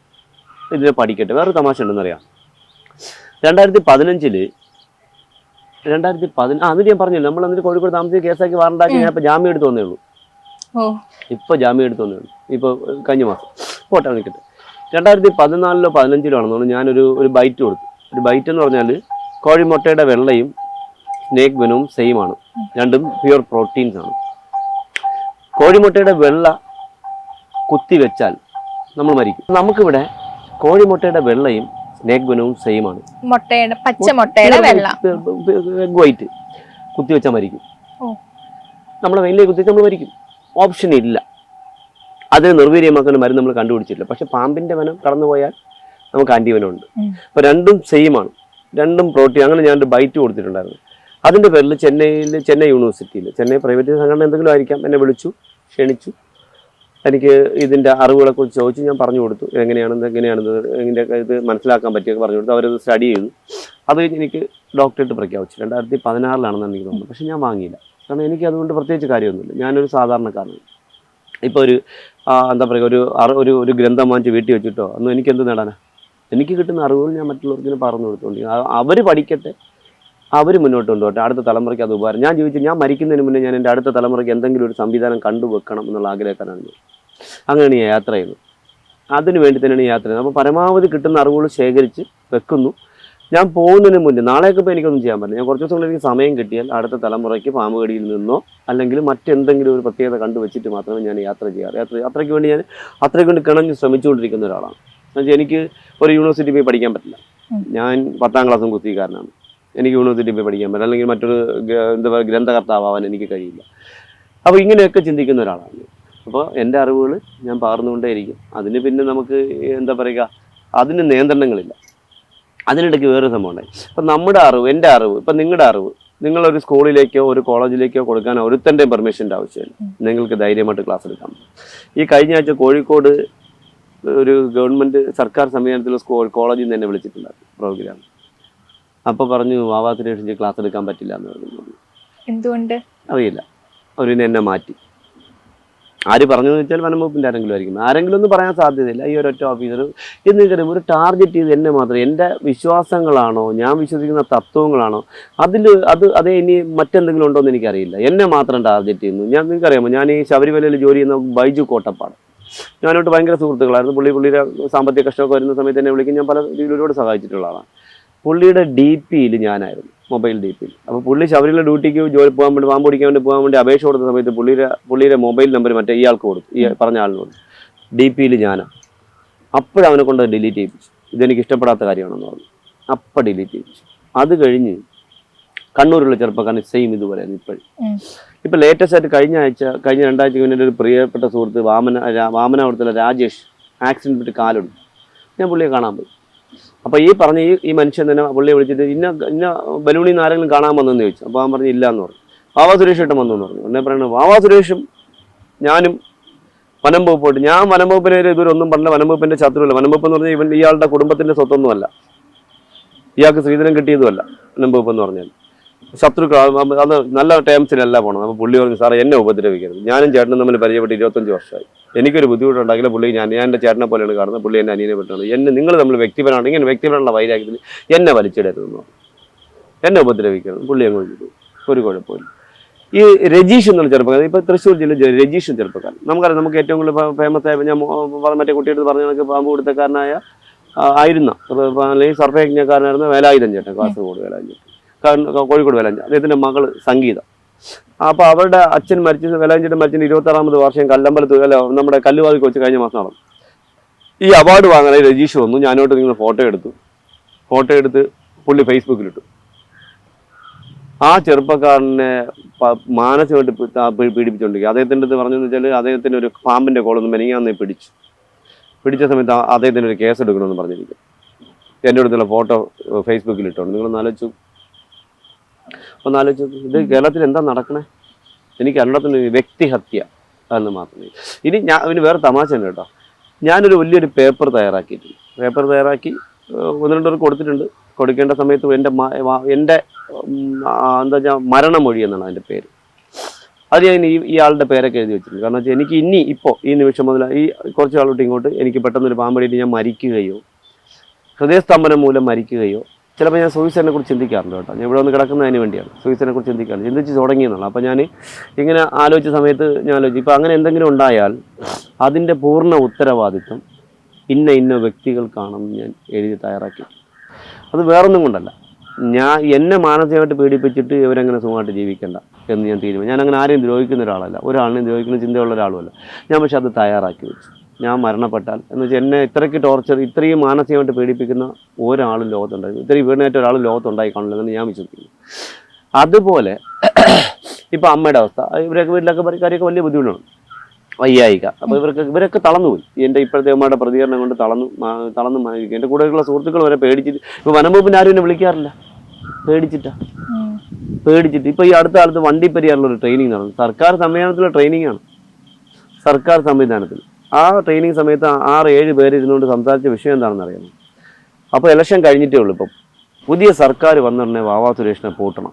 ഇതിനെ പഠിക്കട്ടെ. വേറൊരു തമാശ ഉണ്ടെന്നറിയാം. 2015 അതിന് ഞാൻ പറഞ്ഞില്ല, നമ്മൾ എന്നിട്ട് കോഴിക്കോട് താമസിച്ച് കേസാക്കി വാറണ്ടാക്കി ഞാൻ ഇപ്പോൾ ജാമ്യം എടുത്ത് വന്നേ ഉള്ളൂ. ഇപ്പോൾ കഴിഞ്ഞ മാസം പോട്ടെ നിൽക്കട്ടെ. 2014-ലോ 15-ലോ ആണെന്ന് ഞാനൊരു ബൈറ്റ് കൊടുത്തു. ഒരു ബൈറ്റ് എന്ന് പറഞ്ഞാൽ കോഴിമുട്ടയുടെ വെള്ളയും സ്നേക്ക് വെനവും സെയിം ആണ്, രണ്ടും പ്യുവർ പ്രോട്ടീൻസ് ആണ്. കോഴിമുട്ടയുടെ വെള്ള കുത്തിവെച്ചാൽ നമ്മൾ മരിക്കും. നമുക്കിവിടെ കോഴിമുട്ടയുടെ വെള്ളയും സ്നേക്ക് വെനവും സെയിം ആണ്, എഗ് വൈറ്റ് കുത്തിവെച്ചാൽ മരിക്കും. നമ്മളെ വെയിലേക്ക് കുത്തിവെച്ചാൽ നമ്മൾ മരിക്കും. ഓപ്ഷൻ ഇല്ല. അതിനെ നിർവീര്യമാക്കുന്ന മരുന്ന് നമ്മൾ കണ്ടുപിടിച്ചിട്ടില്ല. പക്ഷെ പാമ്പിന്റെ വനം കടന്നുപോയാൽ നമുക്ക് ആന്റിവനം ഉണ്ട്. അപ്പോൾ രണ്ടും സെയിം ആണ്, രണ്ടും പ്രോട്ടീൻ. അങ്ങനെ ഞാനൊരു ബൈറ്റ് കൊടുത്തിട്ടുണ്ടായിരുന്നു. അതിൻ്റെ പേരിൽ ചെന്നൈ യൂണിവേഴ്സിറ്റിയിൽ, ചെന്നൈ പ്രൈവറ്റ് സംഘടന എന്തെങ്കിലും ആയിരിക്കാം, എന്നെ വിളിച്ചു, ക്ഷണിച്ചു. എനിക്ക് ഇതിൻ്റെ അറിവുകളെക്കുറിച്ച് ചോദിച്ചു. ഞാൻ പറഞ്ഞു കൊടുത്തു, എങ്ങനെയാണെന്ന് ഇതിൻ്റെ ഇത് മനസ്സിലാക്കാൻ പറ്റിയൊക്കെ പറഞ്ഞു കൊടുത്തു. അവരത് സ്റ്റഡി ചെയ്തു. അത് കഴിഞ്ഞ് എനിക്ക് ഡോക്ടറേറ്റ് പ്രഖ്യാപിച്ചു. 2016-ലാണെന്ന് എനിക്ക് തോന്നുന്നു. പക്ഷെ ഞാൻ വാങ്ങിയില്ല. കാരണം എനിക്ക് അതുകൊണ്ട് പ്രത്യേകിച്ച് കാര്യമൊന്നുമില്ല. ഞാനൊരു സാധാരണക്കാരനാണ്. ഇപ്പോൾ എന്താ പറയുക, ഒരു ഗ്രന്ഥം വാങ്ങിച്ച് വീട്ടിൽ വെച്ചിട്ടോ ഒന്നും എനിക്ക് എന്ത് നേടാനാണ്? എനിക്ക് കിട്ടുന്ന അറിവുകൾ ഞാൻ മറ്റുള്ളവർക്ക് പറഞ്ഞു കൊടുത്തോണ്ട് അവർ പഠിക്കട്ടെ, അവർ മുന്നോട്ട് കൊണ്ടുപോട്ടെ, അടുത്ത തലമുറയ്ക്ക് അത് ഉപകാരം. ഞാൻ ചോദിച്ചു, ഞാൻ മരിക്കുന്നതിന് മുന്നേ ഞാൻ എൻ്റെ അടുത്ത തലമുറയ്ക്ക് എന്തെങ്കിലും ഒരു സംവിധാനം കണ്ടുവെക്കണം എന്നുള്ള ആഗ്രഹക്കാരാണ് ഞാൻ. അങ്ങനെയാണ് ഞാൻ യാത്ര ചെയ്യുന്നത്. അതിന് വേണ്ടി തന്നെയാണ് യാത്ര ചെയ്യുന്നത്. അപ്പോൾ പരമാവധി കിട്ടുന്ന അറിവുകൾ ശേഖരിച്ച് വെക്കുന്നു. ഞാൻ പോകുന്നതിന് മുന്നേ, നാളെയൊക്കെ ഇപ്പോൾ എനിക്കൊന്നും ചെയ്യാൻ പറ്റില്ല. ഞാൻ കുറച്ച് ദിവസം എനിക്ക് സമയം കിട്ടിയാൽ അടുത്ത തലമുറയ്ക്ക് പാമ്പ് കടിയിൽ നിന്നോ അല്ലെങ്കിൽ മറ്റെന്തെങ്കിലും ഒരു പ്രത്യേകത കണ്ടുവച്ചിട്ട് മാത്രമേ ഞാൻ യാത്ര ചെയ്യാറ്. അത്രയ്ക്ക് വേണ്ടി കിണഞ്ഞ് ശ്രമിച്ചുകൊണ്ടിരിക്കുന്ന ഒരാളാണ്. എന്നുവെച്ചാൽ എനിക്ക് ഒരു യൂണിവേഴ്സിറ്റി പോയി പഠിക്കാൻ പറ്റില്ല. ഞാൻ 10ാം ക്ലാസ്സും കുസ്തിക്കാരനാണ്. എനിക്ക് യൂണിവേഴ്സിറ്റി പോയി പഠിക്കാൻ പറ്റില്ല, അല്ലെങ്കിൽ മറ്റൊരു എന്താ പറയുക ഗ്രന്ഥകർത്താവാൻ എനിക്ക് കഴിയില്ല. അപ്പോൾ ഇങ്ങനെയൊക്കെ ചിന്തിക്കുന്ന ഒരാളാണ്. അപ്പോൾ എൻ്റെ അറിവുകൾ ഞാൻ പകർന്നുകൊണ്ടേയിരിക്കും. അതിന് പിന്നെ നമുക്ക് എന്താ പറയുക, അതിന് നിയന്ത്രണങ്ങളില്ല. അതിനിടയ്ക്ക് വേറൊരു സംഭവം ഉണ്ടായി. ഇപ്പം നമ്മുടെ അറിവ്, എൻ്റെ അറിവ്, ഇപ്പം നിങ്ങളുടെ അറിവ്, നിങ്ങളൊരു സ്കൂളിലേക്കോ ഒരു കോളേജിലേക്കോ കൊടുക്കാൻ ഒരുത്തൻ്റെയും പെർമിഷൻ്റെ ആവശ്യമില്ല. നിങ്ങൾക്ക് ധൈര്യമായിട്ട് ക്ലാസ് എടുക്കാം. ഈ കഴിഞ്ഞ ആഴ്ച കോഴിക്കോട് ഒരു ഗവൺമെൻറ് സർക്കാർ സംവിധാനത്തിലുള്ള കോളേജിൽ നിന്ന് തന്നെ വിളിച്ചിട്ടുണ്ടായിരുന്നു പ്രോഗ്രാം. അപ്പോൾ പറഞ്ഞു വാവാ സുരേഷിന് ക്ലാസ് എടുക്കാൻ പറ്റില്ല എന്ന് പറഞ്ഞു. എന്തുകൊണ്ട് അറിയില്ല. അവർ എന്നെ മാറ്റി. ആര് പറഞ്ഞതെന്ന് വെച്ചാൽ വനം വകുപ്പിൻ്റെ ആരെങ്കിലും ഒന്നും പറയാൻ സാധ്യതയില്ല. ഈ ഒരൊറ്റ ഓഫീസർ എന്ന് ഒരു ടാർഗറ്റ് ചെയ്ത് എന്നെ മാത്രം, എൻ്റെ വിശ്വാസങ്ങളാണോ ഞാൻ വിശ്വസിക്കുന്ന തത്വങ്ങളാണോ അതേ ഇനി മറ്റെന്തെങ്കിലും ഉണ്ടോ എന്ന് എനിക്കറിയില്ല. എന്നെ മാത്രം ടാർഗറ്റ് ചെയ്യുന്നു. നിങ്ങൾക്കറിയാമോ, ഞാൻ ഈ ശബരിമലയിൽ ജോലി ചെയ്യുന്ന ബൈജു കോട്ടപ്പാട്, ഞാനോട്ട് ഭയങ്കര സുഹൃത്തുക്കളായിരുന്നു. പുള്ളിയുടെ സാമ്പത്തിക കഷ്ടമൊക്കെ വരുന്ന സമയത്ത് എന്നെ വിളിക്കും. ഞാൻ പല രീതിയിൽ ഒരുപാട് സഹായിച്ചിട്ടുള്ള ആളാണ്. പുള്ളിയുടെ DP-യിൽ ഞാനായിരുന്നു, മൊബൈൽ DP-യിൽ. അപ്പോൾ പുള്ളി ശബരിമല ഡ്യൂട്ടിക്ക് പാമ്പ് പിടിക്കാൻ വേണ്ടി അപേക്ഷ കൊടുത്ത സമയത്ത് പുള്ളിയുടെ മൊബൈൽ നമ്പർ മറ്റേ ഇയാൾക്ക് കൊടുത്തു, ഈ പറഞ്ഞ ആളിന് കൊടുത്തു. DP-യിൽ ഞാനാണ്. അപ്പോഴവനെ കൊണ്ട് ഡിലീറ്റ് ചെയ്യിപ്പിച്ചു. ഇതെനിക്ക് ഇഷ്ടപ്പെടാത്ത കാര്യമാണെന്ന് പറഞ്ഞു. അപ്പം ഡിലീറ്റ് ചെയ്യിപ്പിച്ചു. അത് കഴിഞ്ഞ് കണ്ണൂരുള്ള ചെറുപ്പക്കാരൻ സെയിം ഇതുപോലെയാണ് ഇപ്പോഴും. ഇപ്പം ലേറ്റസ്റ്റ് ആയിട്ട് കഴിഞ്ഞ 2 ആഴ്ച മുന്നേ ഒരു പ്രിയപ്പെട്ട സുഹൃത്ത് വാമനാപുരത്തുള്ള രാജേഷ് ആക്സിഡൻറ്റ് പറ്റി കാലെടുത്തു. ഞാൻ പുള്ളിയെ കാണാൻ പോയി. അപ്പോൾ ഈ പറഞ്ഞ ഈ മനുഷ്യൻ തന്നെ പുള്ളിയെ വിളിച്ചിട്ട് ഇന്ന ബലൂണിൽ നിന്ന് ആരെങ്കിലും കാണാൻ വന്നെന്ന് ചോദിച്ചു. അപ്പോൾ അവൻ പറഞ്ഞു ഇല്ല എന്ന് പറഞ്ഞു. വാവാ സുരേഷ് ഏട്ടൻ വന്നു എന്ന് പറഞ്ഞു. എന്നെ പറയുന്നത് വാവാ സുരേഷും ഞാനും വനം വകുപ്പ് പോയിട്ട്, ഞാൻ വനം വകുപ്പിനെ ഇതുവരെ ഒന്നും പറഞ്ഞില്ല. വനം വകുപ്പിൻ്റെ ശത്രുവല്ല. വനം വകുപ്പ് എന്ന് പറഞ്ഞാൽ ഇയാളുടെ കുടുംബത്തിൻ്റെ സ്വത്തൊന്നുമല്ല, ഇയാൾക്ക് സ്ത്രീധനം കിട്ടിയതുമല്ല. വനം വകുപ്പ് എന്ന് പറഞ്ഞാൽ ശത്രുക്കൾ, അത് നല്ല ടേംസിലല്ല പോകണം. അപ്പോൾ പുള്ളി പറഞ്ഞു സാറേ എന്നെ ഉപദ്രവിക്കരുത്. ഞാനും ചേട്ടനും തമ്മിൽ പരിചയപ്പെട്ട് 25 വർഷമായി. എനിക്കൊരു ബുദ്ധിമുട്ടുണ്ടാക്കില്ല. പുള്ളി ഞാൻ എൻ്റെ ചേട്ടനെ പോലെയാണ് കാണുന്നത്. പുള്ളി എൻ്റെ അനിയനെ പറ്റാണ്. നിങ്ങൾ തമ്മിൽ വ്യക്തിപരമാണ്, ഇങ്ങനെ വ്യക്തിപരമുള്ള വൈരാഗ്യത്തിൽ എന്നെ വലിച്ചിടരുതെന്ന് പറഞ്ഞു. എന്നെ ഉപദ്രവിക്കണം. പുള്ളി അങ്ങ് വിളിച്ചു. ഒരു കുഴപ്പമില്ല. ഈ രജീഷ് എന്നുള്ള ചെറുപ്പക്കാരൻ, ഇപ്പോൾ തൃശ്ശൂർ ജില്ലയിൽ രജീഷ് ചെറുപ്പക്കാരൻ നമുക്കറിയാം. നമുക്ക് ഏറ്റവും കൂടുതൽ ഫേമസ് ആയ, ഞാൻ മറ്റേ കുട്ടിയുടെ പറഞ്ഞ കണക്ക് പാമ്പ് കൊടുത്തക്കാരനായ ആയിരുന്ന, അല്ലെങ്കിൽ സർവയജ്ഞക്കാരനായിരുന്ന വേലായുധൻ ചേട്ടൻ, കാസർഗോഡ് വേലായുധൻ ചേട്ടൻ, കോഴിക്കോട് വേലാഞ്ചി, അദ്ദേഹത്തിൻ്റെ മകൾ സംഗീത. അപ്പോൾ അവരുടെ അച്ഛൻ മരിച്ചത്, വേലാഞ്ചേട്ടൻ മരിച്ചതിൻ്റെ 26ാമത് വാർഷികം കല്ലമ്പലത്ത് നമ്മുടെ കല്ലുവാതിക്ക് വെച്ച് കഴിഞ്ഞ മാസം നടന്നു. ഈ അവാർഡ് വാങ്ങാനായി രജീഷ് വന്നു. ഞാനോട്ട് നിങ്ങൾ ഫോട്ടോ എടുത്ത് പുള്ളി ഫേസ്ബുക്കിലിട്ടു. ആ ചെറുപ്പക്കാരനെ മാനസികമായിട്ട് പീഡിപ്പിച്ചുകൊണ്ടിരിക്കുക. അദ്ദേഹത്തിൻ്റെ അടുത്ത് പറഞ്ഞതെന്ന് വെച്ചാൽ അദ്ദേഹത്തിന് ഒരു പാമ്പിൻ്റെ കോളൊന്നും മെനിങ്ങാന്ന് പിടിച്ച സമയത്ത് അദ്ദേഹത്തിന് ഒരു കേസ് എടുക്കണമെന്ന് പറഞ്ഞിരിക്കും. എൻ്റെ അടുത്തുള്ള ഫോട്ടോ ഫേസ്ബുക്കിൽ ഇട്ടോണ്ട് നിങ്ങളൊന്ന് ആലോചിച്ചു. ഇത് കേരളത്തിൽ എന്താ നടക്കണേ? എനിക്ക് അന്നടത്തിന് വ്യക്തിഹത്യ എന്ന് മാത്രമേ. ഇനി വേറെ തമാശ ഉണ്ട് കേട്ടോ. ഞാനൊരു വലിയൊരു പേപ്പർ തയ്യാറാക്കി 1-2 പേർക്ക് കൊടുത്തിട്ടുണ്ട്. കൊടുക്കേണ്ട സമയത്ത് എൻ്റെ എന്താ വെച്ചാൽ മരണമൊഴി എന്നാണ് അതിൻ്റെ പേര്. അത് ഞാൻ ഈ ആളുടെ പേരൊക്കെ എഴുതി വെച്ചിട്ടുണ്ട്. കാരണം വെച്ചാൽ എനിക്ക് ഇപ്പോൾ ഈ നിമിഷം മുതൽ ഈ കുറച്ച് ആളോട്ട് ഇങ്ങോട്ട് എനിക്ക് പെട്ടെന്നൊരു പാമ്പടിയിട്ട് ഞാൻ മരിക്കുകയോ ഹൃദയസ്തംഭനം മൂലം മരിക്കുകയോ, ചിലപ്പോൾ ഞാൻ സൂയിസൈഡിനെ കുറിച്ച് ചിന്തിക്കാറുണ്ട് കേട്ടോ. ഞാൻ ഇവിടെ വന്ന് കിടക്കുന്നതിന് വേണ്ടിയാണ് സൂയിസൈഡിനെ കുറിച്ച് ചിന്തിച്ച് തുടങ്ങിയെന്നുള്ളത്. അപ്പോൾ ഞാൻ ഇങ്ങനെ ആലോചിച്ച സമയത്ത് ഞാൻ ആലോചിച്ചു, ഇപ്പോൾ അങ്ങനെ എന്തെങ്കിലും ഉണ്ടായാൽ അതിൻ്റെ പൂർണ്ണ ഉത്തരവാദിത്വം ഇന്ന വ്യക്തികൾക്കാണെന്ന് ഞാൻ എഴുതി തയ്യാറാക്കി. അത് വേറൊന്നും കൊണ്ടല്ല, എന്നെ മാനസികമായിട്ട് പീഡിപ്പിച്ചിട്ട് ഇവരെങ്ങനെ സുഖമായിട്ട് ജീവിക്കേണ്ട എന്ന് ഞാൻ തീരുമാനിച്ചു. ഞാൻ അങ്ങനെ ആരെയും ദ്രോഹിക്കുന്ന ഒരാളല്ല, ഒരാളിനെയും ദ്രോഹിക്കുന്ന ചിന്തയുള്ള ഒരാളുമല്ല ഞാൻ. പക്ഷെ അത് തയ്യാറാക്കി വെച്ചു. ഞാൻ മരണപ്പെട്ടാൽ എന്ന് വെച്ചാൽ എന്നെ ഇത്രയും മാനസികമായിട്ട് പീഡിപ്പിക്കുന്ന ഒരാളും ലോകത്തുണ്ടായിരുന്നു, ഇത്രയും വീടിനേറ്റ ഒരാളും ലോകത്തുണ്ടായി കാണില്ലെന്ന് ഞാൻ വിശ്വസിക്കുന്നു. അതുപോലെ ഇപ്പോൾ അമ്മയുടെ അവസ്ഥ, വീട്ടിലൊക്കെ കാര്യമൊക്കെ വലിയ ബുദ്ധിമുട്ടാണ്, വയ്യായിക. അപ്പോൾ ഇവരൊക്കെ തളർന്നുപോയി. എൻ്റെ ഇപ്പോഴത്തെ അമ്മയുടെ പ്രതികരണം കൊണ്ട് തളർന്നു മാറിയിരിക്കും. എൻ്റെ കൂടെയുള്ള സുഹൃത്തുക്കൾ വരെ പേടിച്ചിട്ട്, ഇപ്പോൾ വനംവകുപ്പിൻ്റെ ആരും എന്നെ വിളിക്കാറില്ല, പേടിച്ചിട്ട്. ഇപ്പോൾ ഈ അടുത്ത കാലത്ത് വണ്ടിപ്പെരിയാറിലൊരു ട്രെയിനിങ് നടന്നു. സർക്കാർ സംവിധാനത്തിലുള്ള ട്രെയിനിങ്ങാണ്, സർക്കാർ സംവിധാനത്തിൽ. ആ ട്രെയിനിങ് സമയത്ത് 6-7 പേര് ഇരുന്നുകൊണ്ട് സംസാരിച്ച വിഷയം എന്താണെന്ന് അറിയാമോ? അപ്പോൾ ഇലക്ഷൻ കഴിഞ്ഞിട്ടേ ഉള്ളൂ. ഇപ്പം പുതിയ സർക്കാർ വന്നിട്ടുണ്ടെങ്കിൽ വാവാ സുരേഷിനെ പൂട്ടണം.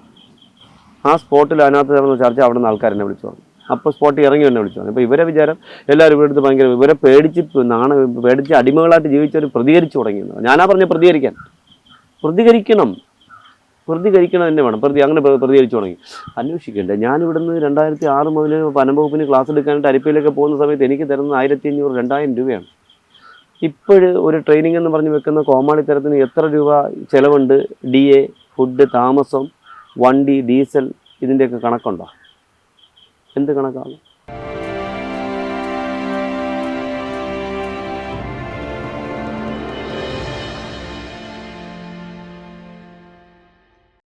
ആ സ്പോട്ടിൽ അതിനകത്ത് നടന്ന ചർച്ച അവിടെ നിന്ന് ആൾക്കാരെന്നെ വിളിച്ചു പറഞ്ഞു. അപ്പോൾ സ്പോട്ടിൽ ഇറങ്ങി എന്നെ വിളിച്ചു പറഞ്ഞു. അപ്പോൾ ഇവരെ വിചാരം എല്ലാവരും ഇവിടുത്തെ ഭയങ്കര ഇവരെ പേടിച്ച് അടിമകളായിട്ട് ജീവിച്ചവർ പ്രതികരിച്ചു തുടങ്ങിയെന്ന്. ഞാനാ പറഞ്ഞ പ്രതികരിക്കണം തന്നെ വേണം. അങ്ങനെ പ്രതികരിച്ചു തുടങ്ങി. അന്വേഷിക്കണ്ടേ? ഞാനിവിടുന്ന് 2006 മുതൽ വനംവകുപ്പിന് ക്ലാസ് എടുക്കാനായിട്ട് അരിപ്പയിലൊക്കെ പോകുന്ന സമയത്ത് എനിക്ക് തരുന്നത് 1500-2000 രൂപയാണ്. ഇപ്പോഴ് ഒരു ട്രെയിനിങ് എന്ന് പറഞ്ഞ് വെക്കുന്ന കോമാളിത്തരത്തിന് എത്ര രൂപ ചിലവുണ്ട്? DA, ഫുഡ്, താമസം, വണ്ടി, ഡീസൽ, ഇതിൻ്റെയൊക്കെ കണക്കുണ്ടോ? എന്ത് കണക്കാണ്?